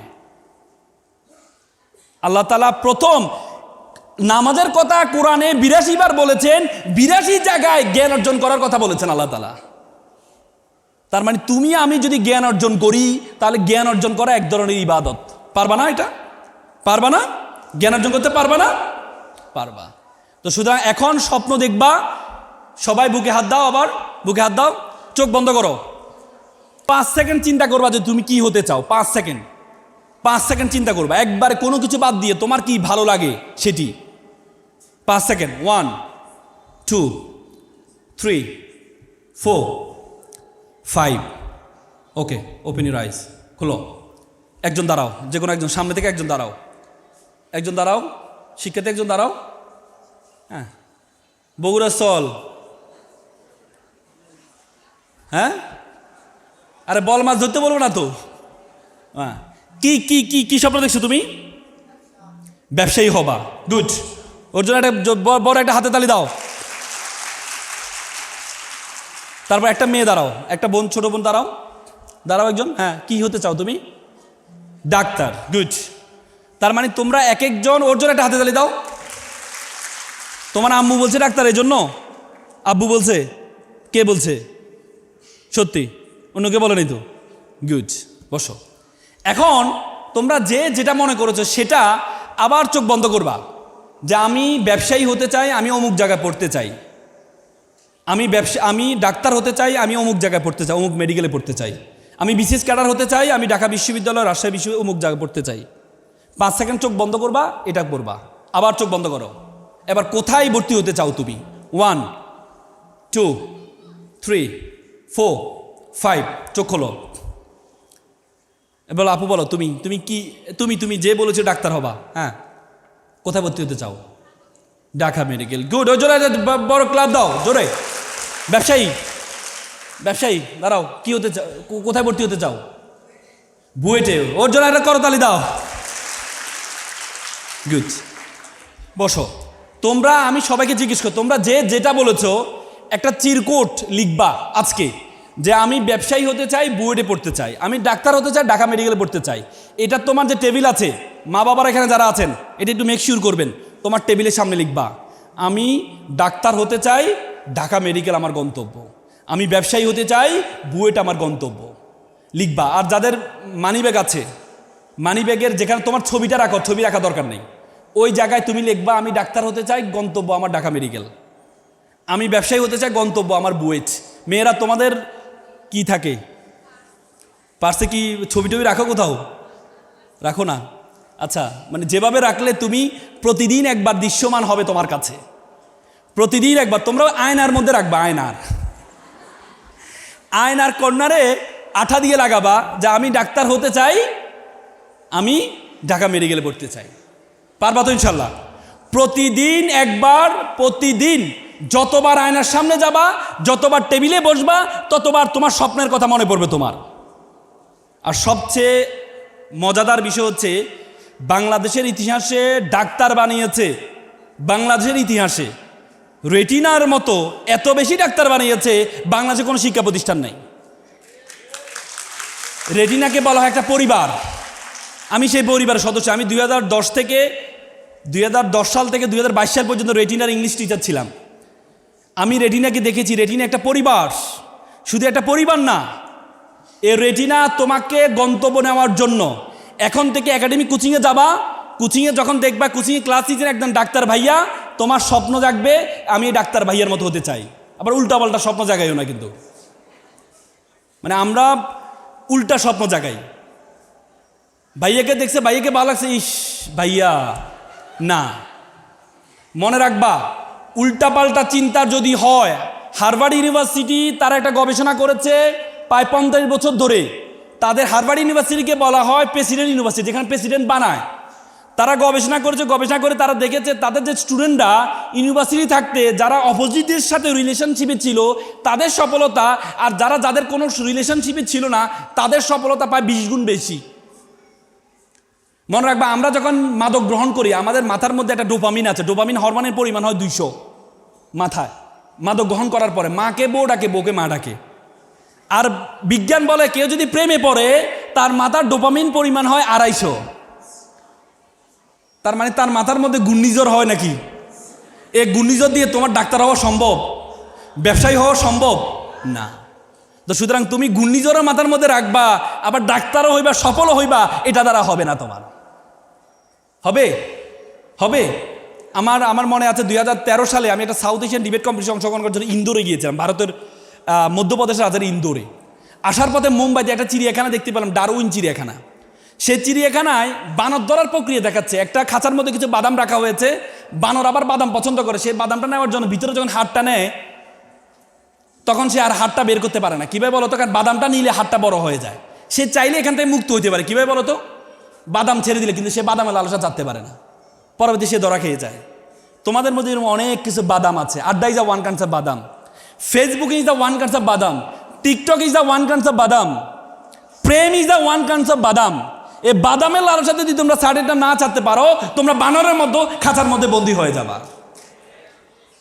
আল্লাহ তাআলা প্রথম নামাজের কথা কোরআনে ৮২ বার বলেছেন, ৮২ জায়গায় জ্ঞান অর্জন করার কথা বলেছেন আল্লাহ তাআলা। তার মানে তুমি আমি যদি জ্ঞান অর্জন করি, তাহলে জ্ঞান অর্জন করা এক ধরনের ইবাদত। পারবা না? এটা পারবা না? জ্ঞান অর্জন করতে পারবা না? পারবা। তো সুতরাং এখন স্বপ্ন দেখবা, সবাই বুকে হাত দাও, আবার বুকে হাত দাও, চোখ বন্ধ করো, 5 সেকেন্ড চিন্তা করবা যে তুমি কি হতে চাও। 5 সেকেন্ড চিন্তা করবা, একবারে কোনো কিছু বাদ দিয়ে তোমার কি ভালো লাগে সেটি। 5 second. 1 2 3 4 5। Okay, open your eyes, খোলো। একজন দাঁড়াও, যে কোনো একজন, সামনে থেকে একজন দাঁড়াও, একজন দাঁড়াও, শিক্ষার্থী একজন দাঁড়াও। হ্যাঁ, বগুড়া চল। হ্যাঁ, আরে বল মাছ ধরতে বলবো না তো। হ্যাঁ, কি কি কি কি স্বপ্ন দেখছো তুমি? ব্যবসায়ী হবা, গুড। ওর জন্য একটা বড় একটা হাতে তালি দাও। তারপর একটা মেয়ে দাঁড়াও, একটা বোন, ছোট বোন দাঁড়াও, দাঁড়াও একজন। হ্যাঁ, কি হতে চাও তুমি? Doctor, good. তার মানে তোমরা এক একজন, ওর জন্য একটা হাতে তালি দাও। তোমার আম্মু বলছে ডাক্তার, এই জন্য? আব্বু বলছে? কে বলছে? সত্যি? অন্য কে বলে নাই তো? গুড, বসো। এখন তোমরা যে যেটা মনে করেছো সেটা আবার চোখ বন্ধ করবা, যে আমি ব্যবসায়ী হতে চাই, আমি অমুক জায়গায় পড়তে চাই, আমি ডাক্তার হতে চাই, আমি অমুক জায়গায় পড়তে চাই, অমুক মেডিকেলে পড়তে চাই, আমি বিসিএস ক্যাডার হতে চাই, আমি ঢাকা বিশ্ববিদ্যালয়, রাজশাহী বিশ্ববিদ্যালয় অমুক জায়গায় পড়তে চাই। 5 সেকেন্ড চোখ বন্ধ করবা, এটা করবা। আবার চোখ বন্ধ করো। এবার কোথায় ভর্তি হতে চাও তুমি? 1 2 3 4 5, চোখ খোলো। এবার আপু বলো তুমি তুমি কি তুমি যে বলেছো ডাক্তার হবা, হ্যাঁ, কোথায় ভর্তি হতে চাও? Dhaka medical, good. ওই জোরে বড় ক্লাব দাও, জোরে। ব্যবসায়ী, ব্যবসায়ী দাঁড়াও, কি হতে চাও, কোথায় ভর্তি হতে চাও? বুয়েটে, ওর জন্য একটা করতালি দাও। গুড, বসো। তোমরা, আমি সবাইকে জিজ্ঞেস করি, তোমরা যে যেটা বলেছো একটা চিরকুট লিখবা আজকে, যে আমি ব্যবসায়ী হতে চাই, বুয়েটে পড়তে চাই, আমি ডাক্তার হতে চাই, ঢাকা মেডিকেলে পড়তে চাই। এটা তোমার যে টেবিল আছে, মা বাবার এখানে যারা আছেন, এটা একটু মেক শিওর করবেন, তোমার টেবিলের সামনে লিখবা আমি ডাক্তার হতে চাই, ঢাকা মেডিকেল আমার গন্তব্য, আমি ব্যবসায়ী হতে চাই, বুয়েট আমার গন্তব্য, লিখবা। আর যাদের মানি ব্যাগ আছে, মানি ব্যাগের যেখানে তোমার ছবিটা রাখো, ছবি রাখা দরকার নেই, ওই জায়গায় তুমি লিখবা আমি ডাক্তার হতে চাই, গন্তব্য আমার ঢাকা মেডিকেল, আমি ব্যবসায়ী হতে চাই, গন্তব্য আমার বুয়েট। মেয়েরা তোমাদের কি থাকে পার্সে, কি ছবি টবি রাখো কোথাও? রাখো না? আচ্ছা, মানে যেভাবে রাখলে তুমি প্রতিদিন একবার দৃশ্যমান হবে তোমার কাছে, প্রতিদিন একবার। তোমরা আয়নার মধ্যে রাখবা, আয়নার কর্নারে আঠা দিয়ে লাগাবা যে আমি ডাক্তার হতে চাই, আমি ঢাকা মেডিকেলে পড়তে চাই। পারবা তো ইনশাল্লাহ? প্রতিদিন একবার, প্রতিদিন যতবার আয়নার সামনে যাবা, যতবার টেবিলে বসবা, ততবার তোমার স্বপ্নের কথা মনে পড়বে তোমার। আর সবচেয়ে মজাদার বিষয় হচ্ছে, বাংলাদেশের ইতিহাসে ডাক্তার বানিয়েছে, বাংলাদেশের ইতিহাসে রেটিনার মতো এত বেশি ডাক্তার বানিয়েছে বাংলাদেশে কোনো শিক্ষা প্রতিষ্ঠান নেই। রেটিনাকে বলা হয় একটা পরিবার, আমি সেই পরিবারের সদস্য। আমি 2010 সাল থেকে 2022 সাল পর্যন্ত রেটিনার ইংলিশ টিচার ছিলাম। আমি রেটিনাকে দেখেছি, রেটিনা একটা পরিবার, শুধু একটা পরিবার না, এ রেটিনা তোমাকে গন্তব্য নেওয়ার জন্য এখন থেকে একাডেমি কোচিংয়ে যাবা, কোচিংয়ে যখন দেখবা কোচিংয়ে ক্লাস নিচ্ছেন একদম ডাক্তার ভাইয়া, তোমার স্বপ্ন জাগবে আমি ডাক্তার ভাইয়ার মতো হতে চাই। আবার উল্টাপাল্টা স্বপ্ন জাগাইও না কিন্তু, মানে আমরা উল্টা স্বপ্ন জাগাই। ভাইয়াকে দেখছে, ভাইয়াকে ভালো লাগছে, ইস ভাইয়া, না। মনে রাখবা, উল্টাপাল্টা চিন্তা যদি হয়, হার্ভার্ড ইউনিভার্সিটি তারা একটা গবেষণা করেছে প্রায় 50 বছর ধরে, তাদের হার্ভার্ড ইউনিভার্সিটিকে বলা হয় প্রেসিডেন্ট ইউনিভার্সিটি, যেখানে প্রেসিডেন্ট বানায়। তারা গবেষণা করেছে, গবেষণা করে তারা দেখেছে তাদের যে স্টুডেন্টরা ইউনিভার্সিটি থাকতে যারা অপোজিটের সাথে রিলেশনশিপে ছিল তাদের সফলতা, আর যাদের কোনো রিলেশনশিপে ছিল না তাদের সফলতা প্রায় 20 গুণ বেশি। মনে রাখবা, আমরা যখন মাদক গ্রহণ করি আমাদের মাথার মধ্যে একটা ডোপামিন আছে, ডোপামিন হরমোনের পরিমাণ হয় 200 মাথায়। মাদক গ্রহণ করার পরে মাকে বউ ডাকে, বউকে মা ডাকে। আর বিজ্ঞান বলে কেউ যদি প্রেমে পড়ে তার মাথার ডোপামিন পরিমাণ হয় 250। তার মানে তার মাথার মধ্যে ঘূর্ণিঝড় হয় নাকি? এই ঘূর্ণিঝড় দিয়ে তোমার ডাক্তার হওয়া সম্ভব, ব্যবসায়ী হওয়া সম্ভব না। তো সুতরাং তুমি ঘূর্ণিঝড়ের মাথার মধ্যে রাখবা, আবার ডাক্তারও হইবা, সফলও হইবা, এটা দ্বারা হবে না তোমার। হবে হবে আমার মনে আছে 2013 সালে আমি একটা সাউথ এশিয়ান ডিবেট কম্পিটিশন অংশগ্রহণ করার জন্য ইন্দোরে গিয়েছিলাম, ভারতের মধ্যপ্রদেশের রাজধানী ইন্দোরে। আসার পথে মুম্বাইতে একটা চিড়িয়াখানা দেখতে পেলাম, ডারউইন চিড়িয়াখানা। সেই চিড়িয়াখানায় বানর ধরার প্রক্রিয়া দেখাচ্ছে, একটা খাঁচার মধ্যে কিছু বাদাম রাখা হয়েছে, বানর আবার বাদাম পছন্দ করে, সেই বাদামটা নেওয়ার জন্য ভিতরে যখন হাতটা নেয় তখন সে আর হাতটা বের করতে পারে না। কীভাবে বলতো? কারণ বাদামটা নিলে হাতটা বড় হয়ে যায়। সে চাইলে এখান থেকে মুক্ত হইতে পারে, কীভাবে বলতো? বাদাম ছেড়ে দিলে, কিন্তু সে বাদামের লালসা চাটতে পারে না, পরবর্তী সে ধরা খেয়ে যায়। তোমাদের মধ্যে এরকম অনেক কিছু বাদাম আছে। আড্ডা is the one kinds of বাদাম, Facebook is the one kinds of বাদাম, TikTok is the one kinds of বাদাম, প্রেম is the one kinds of বাদাম। এই বাদামের লালসা যদি তোমরা সাইডেটা না চাটতে পারো, তোমরা বানরের মতো খাঁচার মধ্যে বন্দী হয়ে যাবা।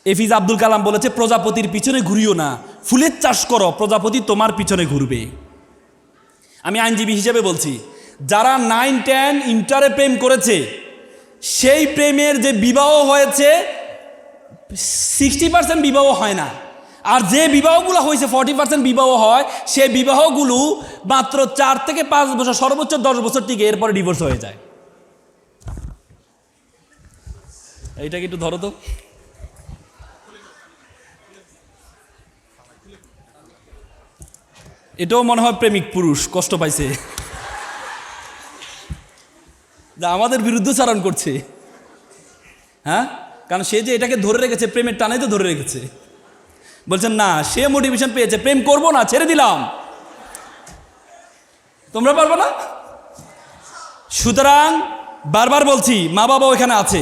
এপিজে আব্দুল কালাম বলেছে, প্রজাপতির পিছনে ঘুরিও না, ফুলের চাষ করো, প্রজাপতি তোমার পিছনে ঘুরবে। আমি আইনজীবী হিসেবে বলছি, যারা 9, 10 ইন্টারে প্রেম করেছে, সেই প্রেমের যে বিবাহ হয়েছে 60% বিবাহ হয় না, আর যে বিবাহগুলো হয়েছে 40% বিবাহ হয়। সেই বিবাহগুলো মাত্র 4 থেকে 5 বছর, সর্বোচ্চ 10 বছর টিকে, এরপরে ডিভোর্স হয়ে যায়। এইটাকে একটু ধরো তো। এটাও মনে হয় প্রেমিক পুরুষ কষ্ট পাইছে, যা আমাদের বিরুদ্ধে চারণ করছে। হ্যাঁ, কারণ সে যে এটাকে ধরে রেখেছে, প্রেমের টানে তো ধরে রেখেছে। বলছেন না, সে মোটিভেশন পেয়েছে, প্রেম করবো না, ছেড়ে দিলাম। তোমরা পারবো না? সুতরাং বারবার বলছি, মা বাবাও এখানে আছে।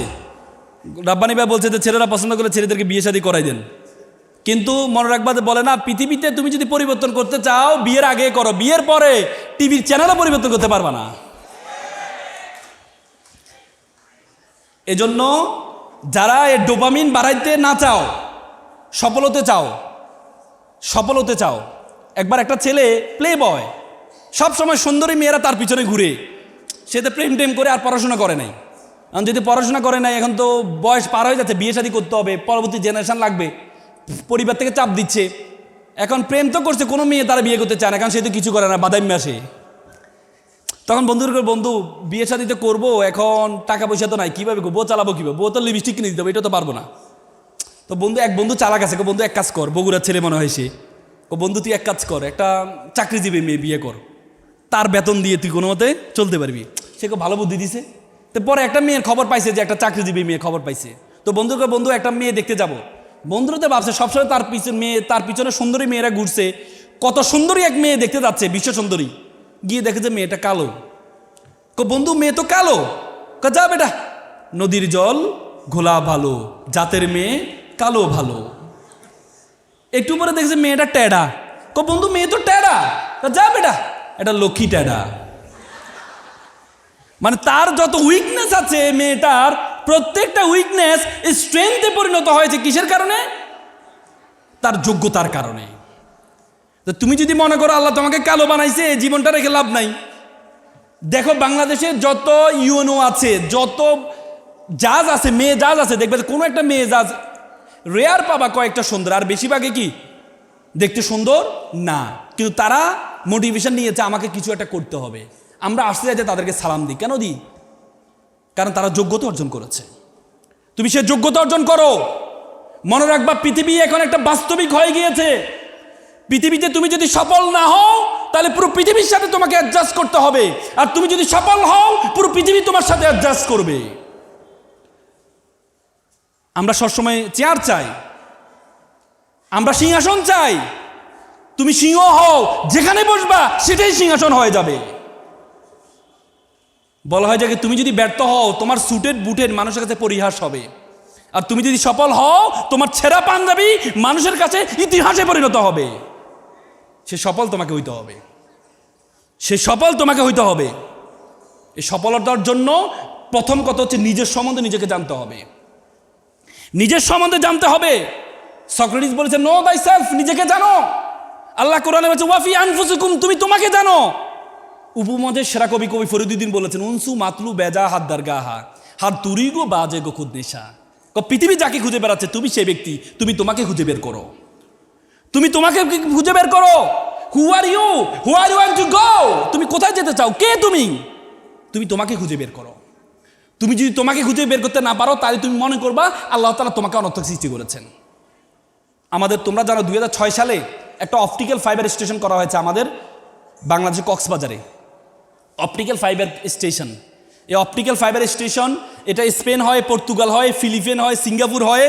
রাব্বানি ভাই বলছে যে ছেলেরা পছন্দ করলে ছেলেদেরকে বিয়ে শাদী করাই দেন, কিন্তু মনে রাখবা বলে না, পৃথিবীতে তুমি যদি পরিবর্তন করতে চাও বিয়ের আগে করো, বিয়ের পরে টিভির চ্যানেলও পরিবর্তন করতে পারবা না। এজন্য যারা এই ডোপামিন বাড়াইতে না চাও, সফল হতে চাও, একবার একটা ছেলে প্লে বয়, সবসময় সুন্দরী মেয়েরা তার পিছনে ঘুরে, সে তো প্রেম টেম করে আর পড়াশোনা করে নাই। কারণ যদি পড়াশোনা করে নাই, এখন তো বয়স পার হয়ে যাচ্ছে, বিয়ে শাদী করতে হবে, পরবর্তী জেনারেশন লাগবে, পরিবার থেকে চাপ দিচ্ছে। এখন প্রেম তো করছে, কোনো মেয়ে তারা বিয়ে করতে চায় না, কারণ সে তো কিছু করে না, বাদামি আসে। তখন বন্ধু বিয়ে শাদী তো করবো, এখন টাকা পয়সা তো নাই, কীভাবে বউ চালাবো, কীভাবে বউ তো লিপস্টিক কিনে দিতে হবে, এটা তো পারবো না। তো এক বন্ধু চালাক আছে, বন্ধু এক কাজ কর, বগুড়ার ছেলে মনে হয় সে, বন্ধু তুই এক কাজ কর, একটা চাকরিজীবী মেয়ে বিয়ে কর, তার বেতন দিয়ে তুই কোনো মতে চলতে পারবি। সে খুব ভালো বুদ্ধি দিছে। তো পরে একটা মেয়ের খবর পাইছে যে একটা চাকরিজীবী মেয়ে খবর পাইছে, তো বন্ধু একটা মেয়ে দেখতে যাব। বন্ধুরা তো ভাবছে সবসময় তার পিছনে সুন্দরী মেয়েরা ঘুরছে, কত সুন্দরী এক মেয়ে দেখতে যাচ্ছে, বিশ্ব সুন্দরী, গিয়ে দেখে যে মেয়েটা কালো। বন্ধু মেয়ে তো কালো, যা বেটা, নদীর জল ঘোলা ভালো, জাতের মেয়ে কালো ভালো। একটু পরে দেখছে মেয়েটা ট্যাডা, বন্ধু মেয়ে তো ট্যাডা, যা বেটা, এটা লক্ষ্মী ট্যাডা। মানে তার যত উইকনেস আছে, মেয়েটার প্রত্যেকটা উইকনেস স্ট্রেংথে পরিণত হয়েছে। কিসের কারণে? তার যোগ্যতার কারণে। তো তুমি যদি মনে করো আল্লাহ তোমাকে কালো বানাইছে, জীবনটা রেখে লাভ নাই। দেখো বাংলাদেশের যত ইউএনও আছে, যত জাজ আছে, মেয়ে জাজ আছে, দেখবে কোনো একটা মেয়ে জাজ রেয়ার পাবা কয়েকটা সুন্দর, আর বেশিরভাগে কি দেখতে সুন্দর না, কিন্তু তারা মোটিভেশন নিয়েছে আমাকে কিছু একটা করতে হবে। আমরা আসতে যাইতে তাদেরকে সালাম দিই, কেন দিই? কারণ তারা যোগ্যতা অর্জন করেছে। তুমি সে যোগ্যতা অর্জন করো। মনে রাখবা, পৃথিবী এখন একটা বাস্তবিক হয়ে গিয়েছে। পৃথিবীতে তুমি যদি সফল না হও, তাহলে পুরো পৃথিবীর সাথে তোমাকে অ্যাডজাস্ট করতে হবে, আর তুমি যদি সফল হও, পুরো পৃথিবী তোমার সাথে অ্যাডজাস্ট করবে। আমরা সবসময় চেয়ার চাই, আমরা সিংহাসন চাই। তুমি সিংহ হও, যেখানে বসবা সেটাই সিংহাসন হয়ে যাবে। বলা হয় যে তুমি যদি ব্যর্থ হও, তোমার সুটেড বুটের মানুষের কাছে পরিহাস হবে, আর তুমি যদি সফল হও, তোমার ছেঁড়া পাঞ্জাবি মানুষের কাছে ইতিহাসে পরিণত হবে। সে সফল তোমাকে হইতে হবে, এই সফলতার জন্য প্রথম কথা হচ্ছে নিজের সম্বন্ধে নিজেকে জানতে হবে। সক্রেটিস বলেছে নো দাই সেলফ, নিজেকে জানো। আল্লাহ কোরআনে বলেছে ওয়াফি আনফুসিকুম, তুমি তোমাকে জানো। উপমহাদেশের সেরা কবি ফরিদুদ্দিন বলেছেন উনসু মাতলু বেজা হাত দারগাহা হাত তুরিগো বাজে গো খুদ নেশা। পৃথিবী যাকে খুঁজে বেড়াচ্ছে, তুমি সেই ব্যক্তি, তুমি তোমাকে খুঁজে বের করো। Who are you want to go, তুমি কোথায় যেতে চাও, কে তুমি তোমাকে খুঁজে বের করো। তুমি যদি তোমাকে খুঁজে বের করতে না পারো, তাহলে তুমি মনে করবা আল্লাহ তাআলা তোমাকে অনর্থক সৃষ্টি করেছেন। তোমরা জানো 2006 সালে একটা অপটিক্যাল ফাইবার স্টেশন করা হয়েছে আমাদের বাংলাদেশের কক্সবাজারে। অপটিক্যাল ফাইবার স্টেশন, এই অপটিক্যাল ফাইবার স্টেশন এটা স্পেন হয়, পর্তুগাল হয়, ফিলিপিন হয়, সিঙ্গাপুর হয়,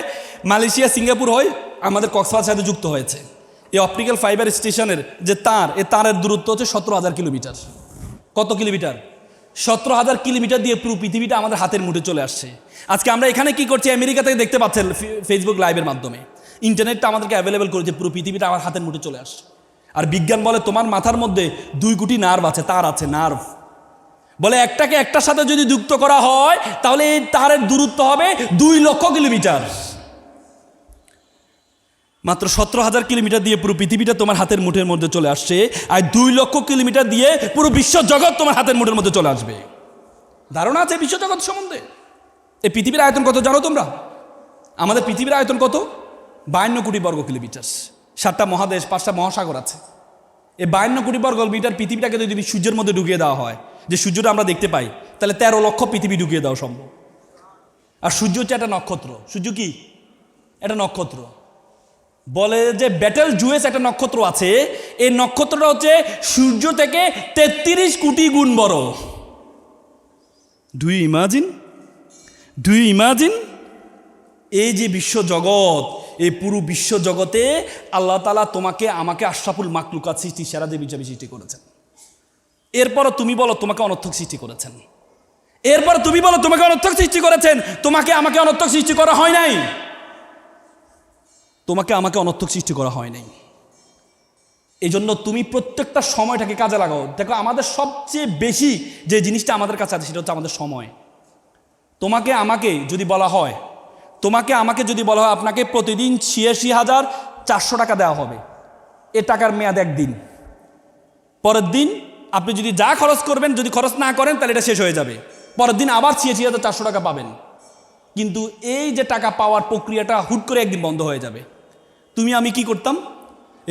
মালয়েশিয়া, সিঙ্গাপুর হয়, আমাদের কক্সবাজার সাথে যুক্ত হয়েছে। এই অপটিক্যাল ফাইবার স্টেশনের যে তারের দূরত্ব হচ্ছে 17,000 কিলোমিটার। কত কিলোমিটার? 17,000 কিলোমিটার দিয়ে পুরো পৃথিবীটা আমাদের হাতের মুঠে চলে আসছে। আজকে আমরা এখানে কি করছি, আমেরিকা থেকে দেখতে পাচ্ছেন ফেসবুক লাইভের মাধ্যমে। ইন্টারনেটটা আমাদেরকে অ্যাভেলেবেল করেছে, পুরো পৃথিবীটা আমার হাতের মুঠে চলে আসছে। আর বিজ্ঞান বলে তোমার মাথার মধ্যে 2 কোটি নার্ভ আছে, তার আছে নার্ভ। বলে একটাকে একটার সাথে যদি যুক্ত করা হয়, তাহলে এই তারের দূরত্ব হবে 2 লক্ষ কিলোমিটার। মাত্র 17,000 কিলোমিটার দিয়ে পুরো পৃথিবীটা তোমার হাতের মুঠের মধ্যে চলে আসছে, আর 2 লক্ষ কিলোমিটার দিয়ে পুরো বিশ্ব জগৎ তোমার হাতের মুঠের মধ্যে চলে আসবে। ধারণা আছে বিশ্ব জগৎ সম্বন্ধে? এই পৃথিবীর আয়তন কত জানো তোমরা? আমাদের পৃথিবীর আয়তন কত? 52 কোটি বর্গ কিলোমিটার। 7টা মহাদেশ, 5টা মহাসাগর আছে। এই 52 কোটি বর্গ কিলোমিটার পৃথিবীটাকে যদি সূর্যের মধ্যে ঢুকিয়ে দেওয়া হয়, যে সূর্যটা আমরা দেখতে পাই, তাহলে 13 লক্ষ পৃথিবী ঢুকিয়ে দেওয়া সম্ভব। আর সূর্য হচ্ছে একটা নক্ষত্র। সূর্য কি? একটা নক্ষত্র। বলে যে ব্যাটেল জুয়েস একটা নক্ষত্র আছে, এই নক্ষত্রটা হচ্ছে সূর্য থেকে 33 কোটি গুণ বড়। Do you imagine? এই যে বিশ্বজগৎ, এই পুরো বিশ্বজগতে আল্লাহ তাআলা তোমাকে আমাকে আশরাফুল মাখলুকাত সৃষ্টি সেরা দেবী হিসেবে সৃষ্টি করেছেন। এরপরও তুমি বলো তোমাকে অনর্থক সৃষ্টি করেছেন। এরপর তুমি বলো তোমাকে অনর্থক সৃষ্টি করেছেন। তোমাকে আমাকে অনর্থক সৃষ্টি করা হয় নাই। তোমাকে আমাকে অনর্থক সৃষ্টি করা হয় নাই। এই জন্য তুমি প্রত্যেকটা সময়টাকে কাজে লাগাও। দেখো আমাদের সবচেয়ে বেশি যে জিনিসটা আমাদের কাছে আছে সেটা হচ্ছে আমাদের সময়। তোমাকে আমাকে যদি বলা হয় আপনাকে প্রতিদিন ৮৬,৪০০ টাকা দেওয়া হবে, এ টাকার মেয়াদ একদিন। পরের দিন আপনি যদি যা খরচ করবেন, যদি খরচ না করেন তাহলে এটা শেষ হয়ে যাবে। পরের দিন আবার ৮৬,৪০০ টাকা পাবেন। কিন্তু এই যে টাকা পাওয়ার প্রক্রিয়াটা হুট করে একদিন বন্ধ হয়ে যাবে। তুমি আমি কি করতাম?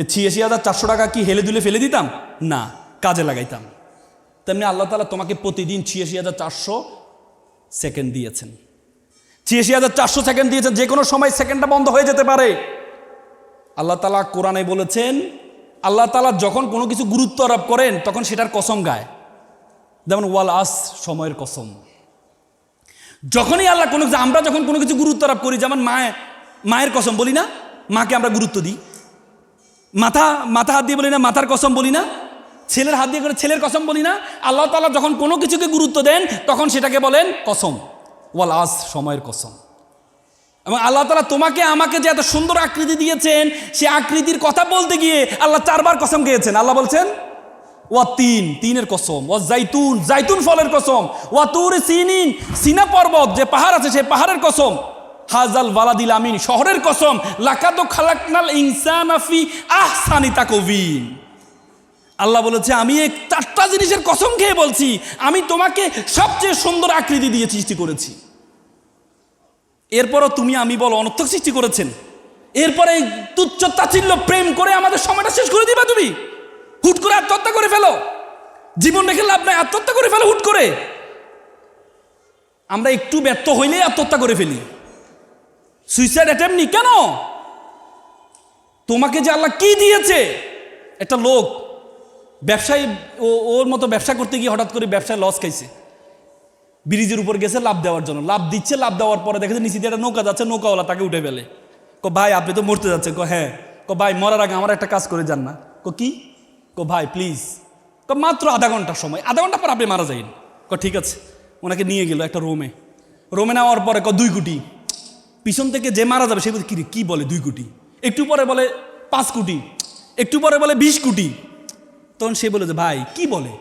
এই ৮৬,৪০০ টাকা কি হেলে দুলে ফেলে দিতাম? না, কাজে লাগাইতাম। তেমনি আল্লাহ তাআলা তোমাকে প্রতিদিন ৮৬,৪০০ সেকেন্ড দিয়েছেন। ৮৬,৪০০ সেকেন্ড দিয়েছেন। যে কোনো সময় সেকেন্ডটা বন্ধ হয়ে যেতে পারে। আল্লাহ তাআলা কোরআনে বলেছেন, আল্লাহ তাআলা যখন কোনো কিছু গুরুত্ব আরোপ করেন তখন সেটার কসম গায়। যেমন ওয়াল আস, সময়ের কসম। যখনই আল্লাহ আমরা যখন কোনো কিছু গুরুত্ব আরোপ করি, যেমন মায়ের কসম বলি না, মাকে আমরা গুরুত্ব দিই। মাথা হাত দিয়ে বলি না, মাথার কসম বলি না। ছেলের হাত দিয়ে করে ছেলের কসম বলি না। আল্লাহ তাআলা যখন কোনো কিছুকে গুরুত্ব দেন তখন সেটাকে বলেন কসম, ওয়াল আস, সময়ের কসম। এবং আল্লাহ তাআলা তোমাকে আমাকে যে এত সুন্দর আকৃতি দিয়েছেন, সে আকৃতির কথা বলতে গিয়ে আল্লাহ 4 বার কসম খেয়েছেন। আল্লাহ বলছেন ওয়া তিনের কসম, ওয়া জাইতুন ফলের কসম, ওয়া তুর সিনিন, সিনা পর্বত যে পাহাড় আছে সেই পাহাড়ের কসম, হাজাল ওয়ালাদিল আমিন, শহরের কসম, লাকাদ খালাকনাল ইনসানা ফি আহসানি তাকওয়িম। আল্লাহ বলেছে আমি এই 4টা জিনিসের কসম খেয়ে বলছি, আমি তোমাকে সবচেয়ে সুন্দর আকৃতি দিয়ে সৃষ্টি করেছি। এরপরও তুমি আমি বলো অনর্থক সৃষ্টি করেছেন। এরপরে তুচ্ছ তাচ্ছিল্য প্রেম করে আমাদের সময়টা শেষ করে দিবা। তুমি হুট করে আত্মহত্যা করে ফেলো। জীবন রেখে লাভ নাই, আত্মহত্যা করে ফেলো হুট করে। আমরা একটু ব্যর্থ হইলেই আত্মহত্যা করে ফেলি, সুইসাইড অ্যাটেম্প নি কেন? তোমাকে যে আল্লাহ কি দিয়েছে। একটা লোক ব্যবসায়ী, ওর মতো ব্যবসা করতে গিয়ে হঠাৎ করে ব্যবসায় লস খাইছে। ব্রিজের উপর গেছে লাভ দেওয়ার জন্য, লাভ দিচ্ছে। লাভ দেওয়ার পরে দেখেছে নিচে দিয়ে একটা নৌকা যাচ্ছে, নৌকাওয়ালা তাকে উঠে ফেলে। ভাই আপনি তো মরতে যাচ্ছেন। হ্যাঁ। ভাই মরার আগে আমার একটা কাজ করে যান না। কি? ভাই প্লিজ। মাত্র আধা ঘন্টার সময়, আধা ঘন্টা পর আপনি মারা যাইন। ঠিক আছে। ওনাকে নিয়ে গেল একটা রোমে নেওয়ার পরে 2 কোটি। পিছন থেকে যে মারা যাবে সে বলে কি বলে 2 কোটি, একটু পরে বলে 5 কোটি, একটু পরে বলে 20 কোটি। তখন সে বলে যে ভাই কি বলে?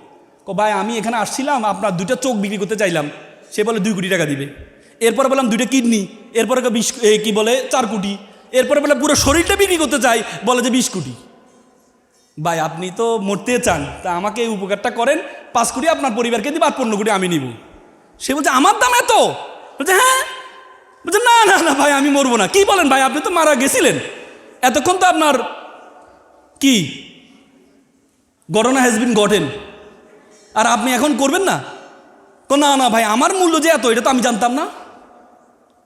ভাই আমি এখানে আসছিলাম, আপনার 2টা চোখ বিক্রি করতে চাইলাম। সে বলে 2 কোটি টাকা দিবে। এরপরে বললাম 2টা কিডনি, এরপরে 4 কোটি। এরপরে বলে পুরো শরীরটা বিক্রি করতে চাই, বলে যে 20 কোটি। ভাই আপনি তো মরতে চান, তা আমাকে এই উপকারটা করেন, 5 কোটি আপনার পরিবারকে দিব আর 15 কোটি আমি নিব। সে বলছে আমার দাম এত? বলছে হ্যাঁ। বলছে না না না ভাই আমি মরবো না। কি বলেন ভাই, আপনি তো মারা গেছিলেন, এতক্ষণ তো আপনার কি ঘটনা হ্যাজ বিন গটেন, আর আপনি এখন করবেন না? না না ভাই আমার মূল্য যে এত, এটা তো আমি জানতাম না।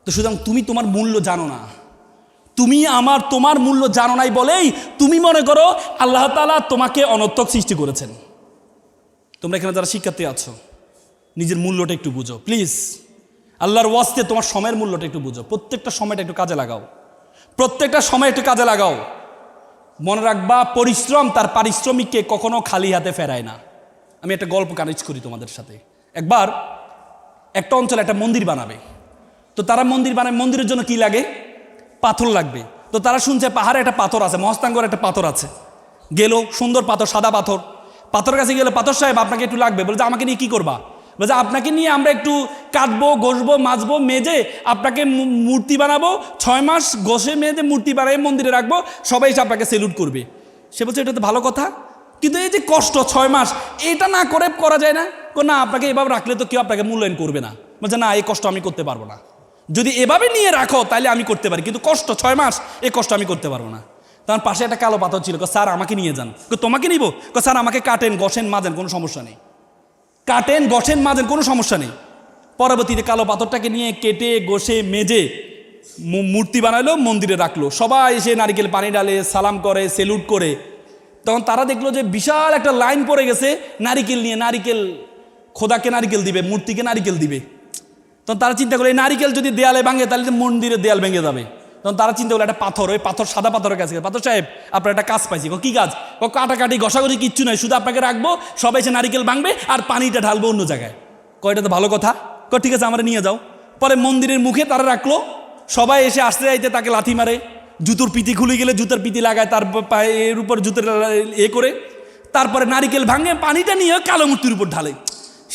তো সুতরাং তুমি তোমার মূল্য জানো না। তোমার মূল্য জানো নাই বলেই তুমি মনে করো আল্লাহ তাআলা তোমাকে অনর্থক সৃষ্টি করেছেন। তোমরা এখানে যারা শিক্ষার্থী আছো, নিজের মূল্যটা একটু বুঝো প্লিজ। আল্লাহর ওয়াস্তে তোমার সময়ের মূল্যটা একটু বুঝো। প্রত্যেকটা সময়টা একটু কাজে লাগাও। প্রত্যেকটা সময় একটু কাজে লাগাও। মনে রাখবা পরিশ্রম তার পারিশ্রমিককে কখনো খালি হাতে ফেরায় না। আমি একটা গল্প কানেক্ট করি তোমাদের সাথে। একবার একটা অঞ্চলে একটা মন্দির বানাবে। তো তারা মন্দির বানায়, মন্দিরের জন্য কি লাগে? পাথর লাগবে। তো তারা শুনছে পাহাড়ে একটা পাথর আছে, মহস্তাঙ্গর একটা পাথর আছে। গেল, সুন্দর পাথর, সাদা পাথর। পাথর কাছে গেলে, পাথর সাহেব আপনাকে একটু লাগবে। বলছে আমাকে নিয়ে কি করবা? বলছে আপনাকে নিয়ে আমরা একটু কাটবো, ঘষবো, মাজবো, মেজে আপনাকে মূর্তি বানাবো। 6 মাস ঘষে মেজে মূর্তি বানাই মন্দিরে রাখবো, সবাই এসে আপনাকে সেলুট করবে। সে বলছে এটা তো ভালো কথা, কিন্তু এই যে কষ্ট 6 মাস, এটা না করে করা যায় না? না আপনাকে এভাবে রাখলে তো কেউ আপনাকে মূল্যায়ন করবে না। বলছে না এই কষ্ট আমি করতে পারবো না। যদি এভাবে নিয়ে রাখো তাহলে আমি করতে পারি, কিন্তু কষ্ট 6 মাস, এই কষ্ট আমি করতে পারবো না। তখন পাশে একটা কালো পাথর ছিল। স্যার আমাকে নিয়ে যান। তোমাকে নিব? স্যার আমাকে কাটেন, ঘষেন, মাজেন, কোনো সমস্যা নেই। কাটেন, ঘষেন, মাজেন, কোনো সমস্যা নেই। পরবর্তীতে কালো পাথরটাকে নিয়ে কেটে ঘষে মেজে মূর্তি বানালো, মন্দিরে রাখলো। সবাই এসে নারিকেল পানি ডালে, সালাম করে, সেলুট করে। তখন তারা দেখলো যে বিশাল একটা লাইন পড়ে গেছে নারিকেল নিয়ে। নারিকেল, খোদাকে নারিকেল দিবে, মূর্তিকে নারিকেল দিবে। তখন তারা চিন্তা করলো এই নারিকেল যদি দেয়ালে ভাঙে তাহলে তো মন্দিরের দেয়াল ভেঙে যাবে। তখন তারা চিন্তা করলো একটা পাথর, ওই পাথর সাদা পাথরের কাছে, পাথর সাহেব আপনার একটা কাজ পাইছি। কি কাজ? কাটাকাটি ঘষাঘষি কিচ্ছু নয়, শুধু আপনাকে রাখবো, সবাই এসে নারিকেল ভাঙবে আর পানিটা ঢালবো অন্য জায়গায়। কয়টা তো ভালো কথা। ঠিক আছে, আমরা নিয়ে যাও। পরে মন্দিরের মুখে তারা রাখলো, সবাই এসে আসতে যাইতে তাকে লাথি মারে, জুতোর পিতি খুলে গেলে জুতোর পিতি লাগায় তার পায়ের উপর জুতোর করে, তারপরে নারিকেল ভাঙে পানিটা নিয়ে কালো মূর্তির উপর ঢালে।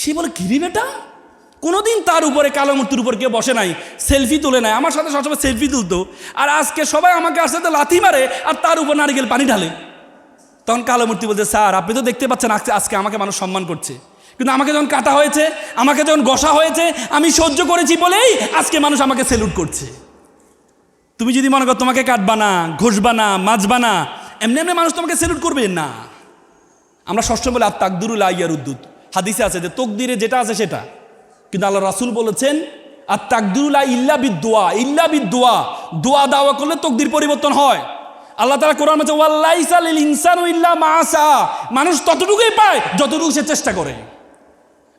সে বলে ঘিরি বেটা, কোনোদিন তার উপরে কালো মূর্তির উপর কেউ বসে নাই, সেলফি তুলে নাই, আমার সাথে সবসময় সেলফি তুলতো, আর আজকে সবাই আমাকে আসতে লাথি মারে আর তার উপর নারিকেল পানি ঢালে। তখন কালো মূর্তি বলছে স্যার আপনি তো দেখতে পাচ্ছেন আজকে আমাকে মানুষ সম্মান করছে, কিন্তু আমাকে যখন কাটা হয়েছে, আমাকে যখন ঘষা হয়েছে, আমি সহ্য করেছি বলেই আজকে মানুষ আমাকে সেলুট করছে। তুমি যদি মনে করো তোমাকে কাটবা না, ঘষবা না, মাজবা না, এমনি এমনি মানুষ তোমাকে সেলুট করবে না। আমরা ষষ্ঠ বলে আত্মাকদুরুল আইয়ার উদ্দুত, হাদিসে আছে যে তকদিরে যেটা আছে সেটা, কিন্তু আল্লাহ রাসূল বলেছেন আত্মাকদুরুল ইল্লা বিদুয়া, ইল্লা বিদুয়া, দোয়া দাওয়া করলে তকদির পরিবর্তন হয়। আল্লাহ তাআলা কোরআনে বলেছে ওয়াল্লাইসা লিল ইনসানু ইল্লা মা সা, মানুষ ততটুকুই পায় যতটুকু সে চেষ্টা করে।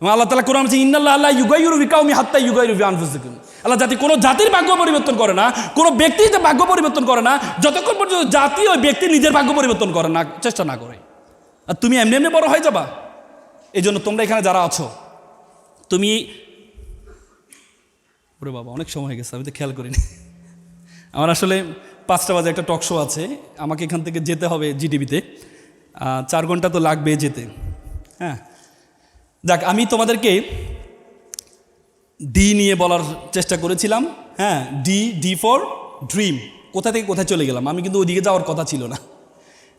আল্লাহ তাআলা কোরআনে বলেছে ইন্নাল্লাহা লা ইউগাইয়িরু বিকাউমি হাত্তা ইউগাইয়িরু বিআনফুসিহিম। আল্লাহ কোনো জাতির ভাগ্য পরিবর্তন করে না, কোনো ব্যক্তির ভাগ্য পরিবর্তন করে না যতক্ষণ পর্যন্ত জাতি ওই ব্যক্তি নিজের ভাগ্য পরিবর্তন করে না, চেষ্টা না করে। আর তুমি এমনি এমনি বড় হয়ে যাবা। এই জন্য তোমরা এখানে যারা আছো, তুমি ওরে বাবা অনেক সময় হয়ে গেছে, আমি তো খেয়াল করিনি। আমার আসলে 5টা বাজে একটা টক শো আছে, আমাকে এখান থেকে যেতে হবে জিটিভিতে, 4 ঘন্টা তো লাগবে যেতে। হ্যাঁ, যাক, আমি তোমাদেরকে ডি নিয়ে বলার চেষ্টা করেছিলাম। হ্যাঁ, ডি ফর ড্রিম। কোথা থেকে কোথায় চলে গেলাম, আমি কিন্তু ওইদিকে যাওয়ার কথা ছিল না।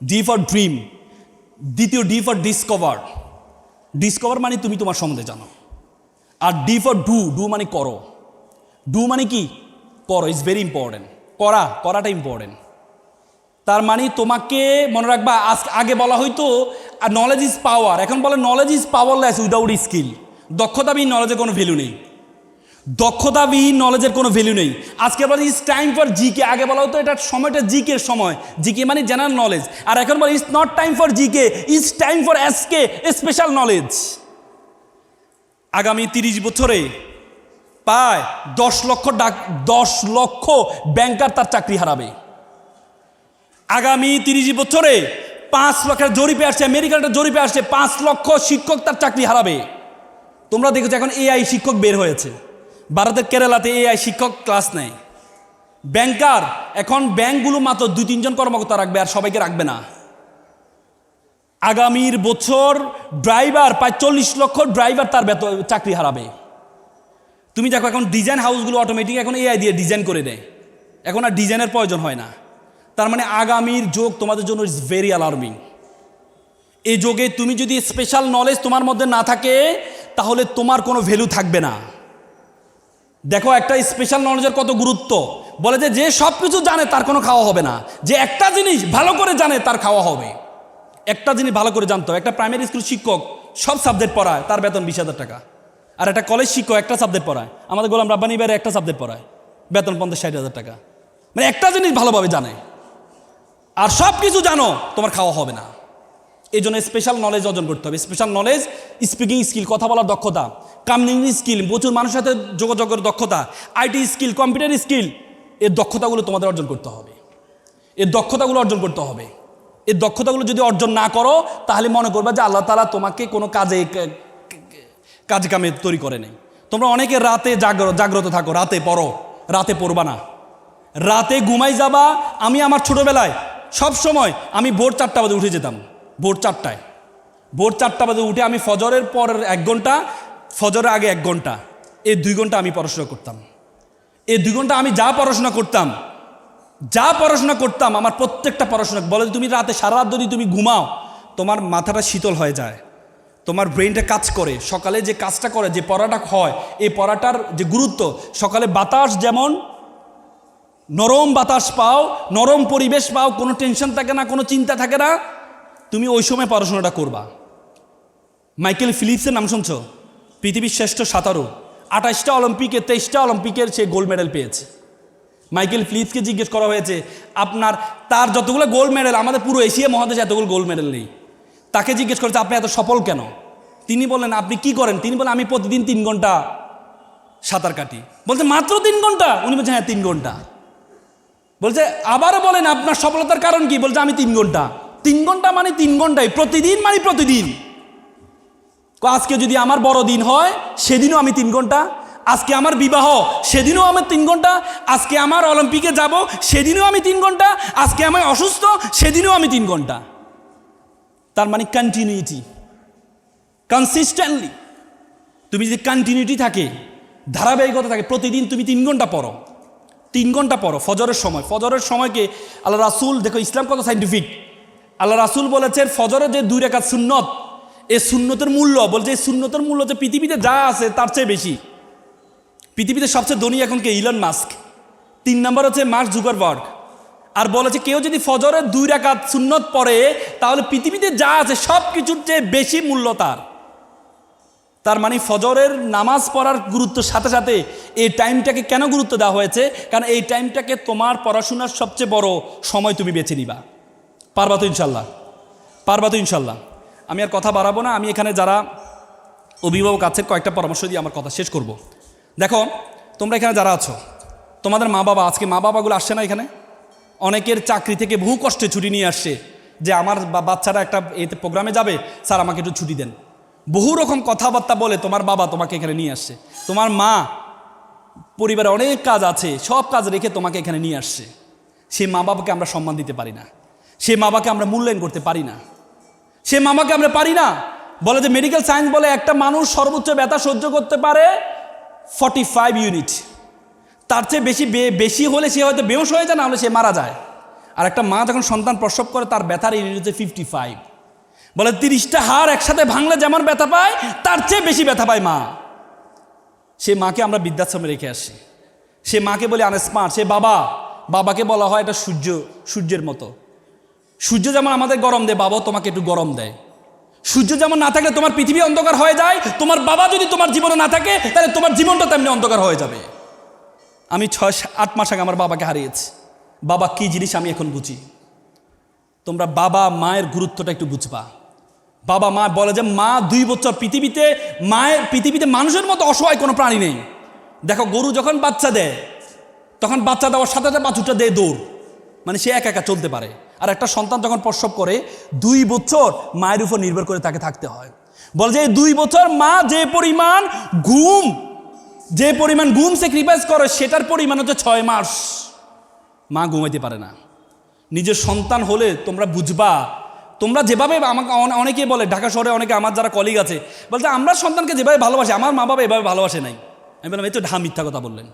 D for dream. দ্বিতীয় ডি ফর ডিসকভার। ডিসকভার মানে তুমি তোমার সম্বন্ধে জানো। আর ডি ফর ডু মানে করো। ডু মানে কি? করো, ইজ ভেরি ইম্পর্টেন্ট। করাটা ইম্পর্টেন্ট। তার মানে তোমাকে মনে রাখবা, আগে বলা হয়তো নলেজ ইজ পাওয়ার, এখন বলে knowledge is powerless without skill. দক্ষতাবিহীন নলেজের কোনো ভ্যালু নেই। দক্ষতাবিহীন নলেজের কোনো ভ্যালু নেই। আজকে বলে ইজ টাইম ফর জিকে, আগে বলা হতো এটার সময়টা জিকে সময়, জিকে মানে জেনারেল নলেজ, আর এখন বলে is not time for GK, is time for SK, special knowledge. আগামী 30 বছরে প্রায় 10 লক্ষ ব্যাংকার তার চাকরি হারাবে। আগামী 30 বছরে 5 লক্ষের জরিপে আসছে, আমেরিকার জরিপে আসছে 5 লক্ষ শিক্ষক তার চাকরি হারাবে। তোমরা দেখেছো এখন এআই শিক্ষক বের হয়েছে, ভারতের কেরালাতে এআই শিক্ষক ক্লাস নেয়। ব্যাংকার, এখন ব্যাংকগুলো মাত্র 2-3 জন কর্মকর্তা রাখবে, আর সবাইকে রাখবে না। আগামীর বছর ড্রাইভার, প্রায় 40 লক্ষ ড্রাইভার তার চাকরি হারাবে। তুমি দেখো এখন ডিজাইন হাউসগুলো অটোমেটিক এখন এআই দিয়ে ডিজাইন করে দেয়, এখন আর ডিজাইনের প্রয়োজন হয় না। তার মানে আগামীর যুগ তোমাদের জন্য ইজ ভেরি অ্যালার্মিং। এই যুগে তুমি যদি স্পেশাল নলেজ তোমার মধ্যে না থাকে, তাহলে তোমার কোনো ভ্যালু থাকবে না। দেখো একটা স্পেশাল নলেজের কত গুরুত্ব। বলে যে সব কিছু জানে তার কোনো খাওয়া হবে না, যে একটা জিনিস ভালো করে জানে তার খাওয়া হবে। একটা জিনিস ভালো করে জানতো, একটা প্রাইমারি স্কুল শিক্ষক সব সাবজেক্ট পড়ায়, তার বেতন 20,000 টাকা। আর একটা কলেজ শিক্ষক একটা সাবজেক্ট পড়ায়, আমাদের গোলাম রাব্বানি ভাইয়ের একটা সাবজেক্ট পড়ায়, বেতন 50-60,000 টাকা। মানে একটা জিনিস ভালোভাবে জানে, আর সব কিছু জানো, তোমার খাওয়া হবে না। এই জন্য স্পেশাল নলেজ অর্জন করতে হবে। স্পেশাল নলেজ, স্পিকিং স্কিল, কথা বলার দক্ষতা, কমিউনিকেশন স্কিল, প্রচুর মানুষের সাথে যোগাযোগের দক্ষতা, আইটি স্কিল, কম্পিউটার স্কিল, এর দক্ষতাগুলো তোমাদের অর্জন করতে হবে। এর দক্ষতাগুলো অর্জন করতে হবে। এই দক্ষতাগুলো যদি অর্জন না করো, তাহলে মনে করবা যে আল্লাহ তাআলা তোমাকে কোনো কাজে কামে তৈরি করে নেই। তোমরা অনেকে রাতে জাগ্রত থাকো, রাতে পড়ো, রাতে পড়বা না, রাতে ঘুমাই যাবা। আমি আমার ছোটোবেলায় সব সময় আমি ভোর 4টা বাজে উঠে যেতাম। ভোর 4টা বাজে উঠে আমি ফজরের পরের 1 ঘন্টা, ফজরের আগে 1 ঘন্টা, এই 2 ঘন্টা আমি পড়াশোনা করতাম। এই 2 ঘন্টা আমি যা পড়াশোনা করতাম, আমার প্রত্যেকটা পড়াশোনা বলে, তুমি রাতে সারা রাত যদি তুমি ঘুমাও, তোমার মাথাটা শীতল হয়ে যায়, তোমার ব্রেনটা কাজ করে। সকালে যে কাজটা করে, যে পড়াটা হয়, এই পড়াটার যে গুরুত্ব, সকালে বাতাস যেমন নরম বাতাস পাও, নরম পরিবেশ পাও, কোনো টেনশন থাকে না, কোনো চিন্তা থাকে না, তুমি ওই সময় পড়াশোনাটা করবা। মাইকেল ফিলিপসের নাম শুনছো? পৃথিবীর শ্রেষ্ঠ সাঁতারু, 28টা অলিম্পিকে 23টা অলিম্পিকের সে গোল্ড মেডেল পেয়েছে। মাইকেল ফিলিপসকে জিজ্ঞেস করা হয়েছে তার যতগুলো গোল্ড মেডেল, আমাদের পুরো এশিয়া মহাদেশে এতগুলো গোল্ড মেডেল নেই। তাকে জিজ্ঞেস করেছে আপনি এত সফল কেন? তিনি বললেন আপনি কি করেন? তিনি বলেন আমি প্রতিদিন 3 ঘন্টা সাঁতার কাটি। বলছে মাত্র 3 ঘন্টা? উনি বলছে হ্যাঁ 3 ঘন্টা। বলছে আবারও বলেন আপনার সফলতার কারণ কি? বলছে আমি 3 ঘন্টা। 3 ঘন্টা মানে 3 ঘন্টাই, প্রতিদিন মানে প্রতিদিন। আজকে যদি আমার বড়দিন হয় সেদিনও আমি 3 ঘন্টা, আজকে আমার বিবাহ সেদিনও আমি 3 ঘন্টা, আজকে আমার অলিম্পিকে যাব সেদিনও আমি 3 ঘন্টা, আজকে আমি অসুস্থ সেদিনও আমি 3 ঘন্টা। তার মানে কন্টিনিউটি, কনসিস্টেন্টলি তুমি যদি কন্টিনিউটি থাকে, ধারাবাহিকতা থাকে, প্রতিদিন তুমি 3 ঘন্টা পড়ো, 3 ঘন্টা পড়ো ফজরের সময়। ফজরের সময়কে আল্লাহ রাসূল, দেখো ইসলাম কত সাইন্টিফিক, আল্লাহ রাসূল বলেছেন ফজরের যে 2 রাকাত সুন্নত, এই সুন্নতের মূল্য, বলছে এই সুন্নতের মূল্য যে পৃথিবীতে যা আছে তার চেয়ে বেশি। পৃথিবীতে সবচেয়ে ধনী এখন কে? Elon Musk. 3 নম্বর হচ্ছে মার্ক জুকারবার্গ। আর বলেছে কেউ যদি ফজরের 2 রাকাত সুন্নত পড়ে তাহলে পৃথিবীতে যা আছে সব কিছুর চেয়ে বেশি মূল্য তার। তার মানে ফজরের নামাজ পড়ার গুরুত্বের সাথে সাথে এই টাইমটাকে কেন গুরুত্ব দেওয়া হয়েছে? কারণ এই টাইমটাকে তোমার পড়াশোনার সবচেয়ে বড় সময় তুমি বেছে নিবা। পারবা তো ইনশাল্লাহ? পারবা তো ইনশাল্লাহ? আমি আর কথা বাড়াবো না। আমি এখানে যারা অভিভাবক আছে কয়েকটা পরামর্শ দিয়ে আমার কথা শেষ করব। দেখো তোমরা এখানে যারা আছো, তোমাদের মা বাবা, আজকে মা বাবাগুলো আসছে না এখানে? অনেকের চাকরি থেকে বহু কষ্টে ছুটি নিয়ে আসছে যে আমার বাচ্চারা একটা এতে প্রোগ্রামে যাবে, স্যার আমাকে একটু ছুটি দেন। বহু রকম কথাবার্তা বলে তোমার বাবা তোমাকে এখানে নিয়ে আসছে। তোমার মা পরিবারে অনেক কাজ আছে, সব কাজ রেখে তোমাকে এখানে নিয়ে আসছে। সে মা বাবাকে আমরা সম্মান দিতে পারি না, সে মা বাবাকে আমরা মূল্যায়ন করতে পারি না, সে মা বাবাকে আমরা পারি না। বলে যে মেডিকেল সায়েন্স বলে একটা মানুষ সর্বোচ্চ ব্যথা সহ্য করতে পারে 45 ইউনিট, তার চেয়ে বেশি হলে সে হয়তো বেহুশ হয়ে যায়, না হলে সে মারা যায়। আর একটা মা যখন সন্তান প্রসব করে তার ব্যথার ইউনিট হচ্ছে 55। বলে 30টা হাড় একসাথে ভাঙলে যেমন ব্যথা পায় তার চেয়ে বেশি ব্যথা পায় মা। সে মাকে আমরা বৃদ্ধাশ্রমে রেখে আসি, সে মাকে বলে আনস্মার্ট। সে বাবাকে বলা হয় এটা সূর্যের মতো। সূর্য যেমন আমাদের গরম দেয়, বাবাও তোমাকে একটু গরম দেয়। সূর্য যেমন না থাকলে তোমার পৃথিবী অন্ধকার হয়ে যায়, তোমার বাবা যদি তোমার জীবনে না থাকে তাহলে তোমার জীবনটা তেমনি অন্ধকার হয়ে যাবে। আমি 6-8 মাস আগে আমার বাবাকে হারিয়েছি। বাবা কি জিনিস আমি এখন বুঝি। তোমরা বাবা মায়ের গুরুত্বটা একটু বুঝবা। বাবা মা বলে যে মা 2 বছর পৃথিবীতে মানুষের মতো অসহায় কোনো প্রাণী নেই। দেখো গরু যখন বাচ্চা দেয় তখন বাচ্চা দেওয়ার সাথে সাথে বাছুরটা দেয় দৌড়, মানে সে একা একা চলতে পারে। আর একটা সন্তান যখন প্রসব করে 2 বছর মায়ের উপর নির্ভর করে তাকে থাকতে হয়। বলে যে এই 2 বছর মা যে পরিমাণ ঘুম স্যাক্রিফাইস করে সেটার পরিমাণ হচ্ছে 6 মাস। মা ঘুমাইতে পারে না। নিজের সন্তান হলে তোমরা বুঝবা। তোমরা যেভাবে আমাকে অনেকে বলে, ঢাকা শহরে অনেকে আমার যারা কলিগ আছে বলছে আমরা সন্তানকে যেভাবে ভালোবাসি আমার মা বাবা এভাবে ভালোবাসে নাই। আমি বললাম এই তো মিথ্যা কথা বললেন।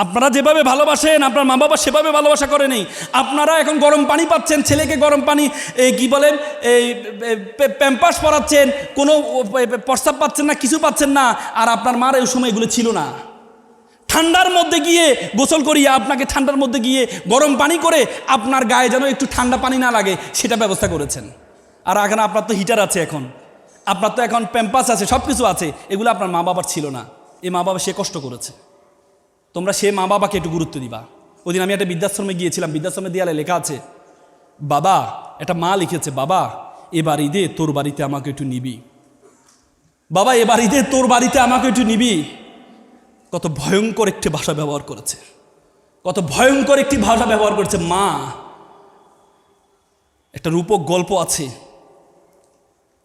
আপনারা যেভাবে ভালোবাসেন আপনার মা বাবা সেভাবে ভালোবাসা করে নেই। আপনারা এখন গরম পানি পাচ্ছেন, ছেলেকে গরম পানি কি বলেন এই প্যাম্পাস পরাচ্ছেন, কোনো প্রস্তাব পাচ্ছেন না, কিছু পাচ্ছেন না। আর আপনার মার এই সময় এগুলো ছিল না। ঠান্ডার মধ্যে গিয়ে গোসল করিয়ে আপনাকে ঠান্ডার মধ্যে গিয়ে গরম পানি করে আপনার গায়ে যেন একটু ঠান্ডা পানি না লাগে সেটা ব্যবস্থা করেছেন। আর এখন আপনার তো হিটার আছে, এখন আপনার তো এখন প্যাম্পাস আছে, সব কিছু আছে, এগুলো আপনার মা বাবার ছিল না। এই মা বাবা সে কষ্ট করেছে। তোমরা সে মা বাবাকে একটু গুরুত্ব দিবা। ওইদিন আমি একটা বৃদ্ধাশ্রমে গিয়েছিলাম, বৃদ্ধাশ্রমের দেয়ালে লেখা আছে, বাবা, একটা মা লিখেছে, বাবা এবার ঈদে তোর বাড়িতে আমাকে একটু নিবি, বাবা এবার ঈদে তোর বাড়িতে আমাকে একটু নিবি। কত ভয়ঙ্কর একটি ভাষা ব্যবহার করেছে, কত ভয়ঙ্কর একটি ভাষা ব্যবহার করেছে মা। একটা রূপক গল্প আছে,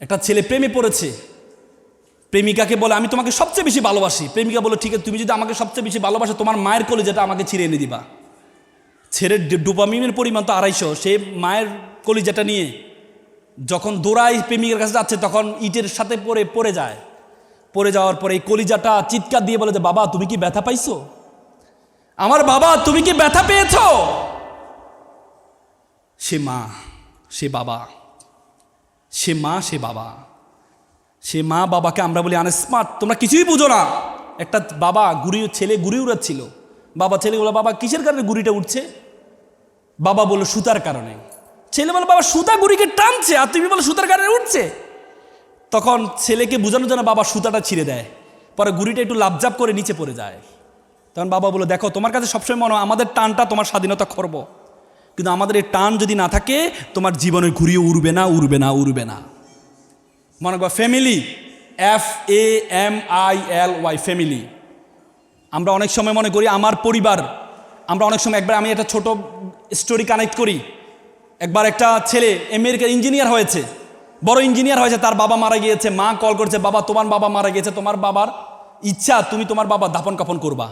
একটা ছেলে প্রেমে পড়েছে, প্রেমিকাকে বলে আমি তোমাকে সবচেয়ে বেশি ভালোবাসি। প্রেমিকা বলে ঠিক আছে, তুমি যদি আমাকে সবচেয়ে বেশি ভালোবাসো তোমার মায়ের কলিজাটা আমাকে ছিঁড়ে এনে দিবা। ছেলের ডোপামিনের পরিমাণ তো 250, সে মায়ের কলিজাটা নিয়ে যখন দৌড়ায় প্রেমিকার কাছে যাচ্ছে তখন ইটের সাথে পড়ে যায়। পড়ে যাওয়ার পরে এই কলিজাটা চিৎকার দিয়ে বলে যে বাবা তুমি কি ব্যথা পাইছো, আমার বাবা তুমি কি ব্যথা পেয়েছো। সে মা, সে বাবা, সে মা, সে বাবা। সে মা বাবাকে আমরা বলি আনস্মার্ট, তোমরা কিছুই বুঝো না। একটা বাবা ছেলে গুড়ি উড়াচ্ছিল, বাবা ছেলে বলে বাবা কিসের কারণে গুড়িটা উঠছে, বাবা বললো সুতার কারণে। ছেলে বলে বাবা সুতা গুড়িকে টানছে আর তুমি বলো সুতার কারণে উঠছে। তখন ছেলেকে বোঝানোর জন্য বাবা সুতাটা ছিঁড়ে দেয়, পরে গুড়িটা একটু লাফঝাপ করে নিচে পড়ে যায়। তখন বাবা বলে দেখো তোমার কাছে সবসময় মনে হয় আমাদের টানটা তোমার স্বাধীনতা খর্ব, কিন্তু আমাদের এই টান যদি না থাকে তোমার জীবনের ঘুরিয়ে উড়বে না, উড়বে না, উড়বে না। মনে করো ফ্যামিলি, FAMILY, ফ্যামিলি। আমরা অনেক সময় মনে করি আমার পরিবার, আমরা অনেক সময় একবার আমি একটা ছোট স্টোরি কানেক্ট করি। একবার একটা ছেলে আমেরিকার ইঞ্জিনিয়ার হয়েছে, বড় ইঞ্জিনিয়ার হয়েছে, তার বাবা মারা গিয়েছে। মা কল করছে, বাবা তোমার বাবা মারা গিয়েছে, তোমার বাবার ইচ্ছা তুমি তোমার বাবা দাফন কাফন করবা।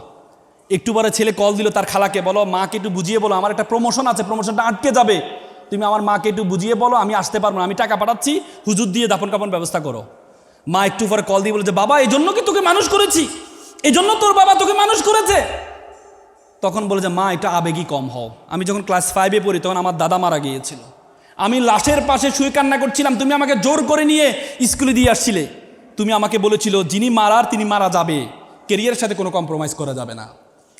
একটু পরে ছেলে কল দিল তার খালাকে, বলো মাকে একটু বুঝিয়ে বলো আমার একটা প্রমোশন আছে, প্রমোশনটা আটকে যাবে, তুমি আমার মাকে একটু বুঝিয়ে বলো আমি আসতে পারবো না, আমি টাকা পাঠাচ্ছি, হুজুর দিয়ে দাফন কাফন ব্যবস্থা করো। মা একটু পরে কল দিয়ে বলে যে বাবা এই জন্য কি তোকে মানুষ করেছি, এই জন্য তোর বাবা তোকে মানুষ করেছে। তখন বলে যে মা এটা আবেগী কম হও, আমি যখন ক্লাস 5-এ পড়ি তখন আমার দাদা মারা গিয়েছিল, আমি লাশের পাশে শুয়ে কান্না করছিলাম, তুমি আমাকে জোর করে নিয়ে স্কুলে দিয়ে আসছিলে, তুমি আমাকে বলেছিল যিনি মারার তিনি মারা যাবে, কেরিয়ারের সাথে কোনো কম্প্রোমাইজ করা যাবে না।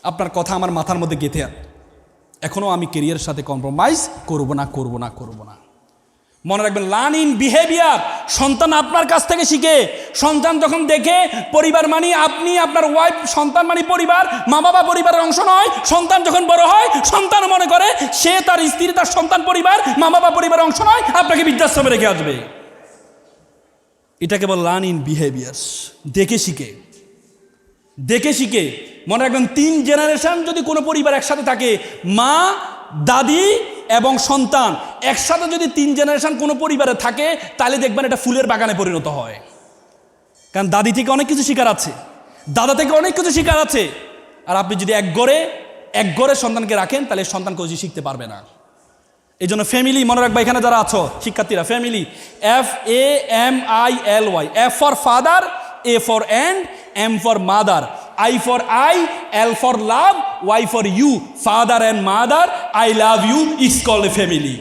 আপনার কথা আমার মাথার মধ্যে গেঁথে এখনও আমি কেরিয়ারের সাথে কম্প্রোমাইজ করব না, করব না, করব না। মনে রাখবেন, লার্ন ইন বিহেভিয়ার। সন্তান আপনার কাছ থেকে শিখে। সন্তান যখন দেখে পরিবার মানি আপনি, আপনার ওয়াইফ, সন্তান মানি পরিবার, মা বাবা পরিবারের অংশ নয়। সন্তান যখন বড় হয় সন্তান মনে করে সে তার স্ত্রী, তার সন্তান পরিবার, মা বাবা পরিবারের অংশ নয়, আপনাকে বৃদ্ধাশ্রমে রেখে আসবে। এটাকে বল লার্ন ইন বিহেভিয়ার্স। দেখে শিখে, দেখে শিখে। মনে রাখবেন 3 জেনারেশন যদি কোনো পরিবার একসাথে থাকে, মা, দাদি এবং সন্তান একসাথে যদি 3 জেনারেশন কোনো পরিবারে থাকে, তাহলে দেখবেন এটা ফুলের বাগানে পরিণত হয়। কারণ দাদি থেকে অনেক কিছু শিকার আছে, দাদা থেকে অনেক কিছু শিকার আছে। আর আপনি যদি এক ঘরে সন্তানকে রাখেন তাহলে সন্তান কিছু শিখতে পারবে না। এই জন্য ফ্যামিলি মনে রাখবা, এখানে যারা আছো শিক্ষার্থীরা, family FAMILY, F for father, A for and, M for mother, I for I, L for love, Y for you, father and mother, I love you is called a family.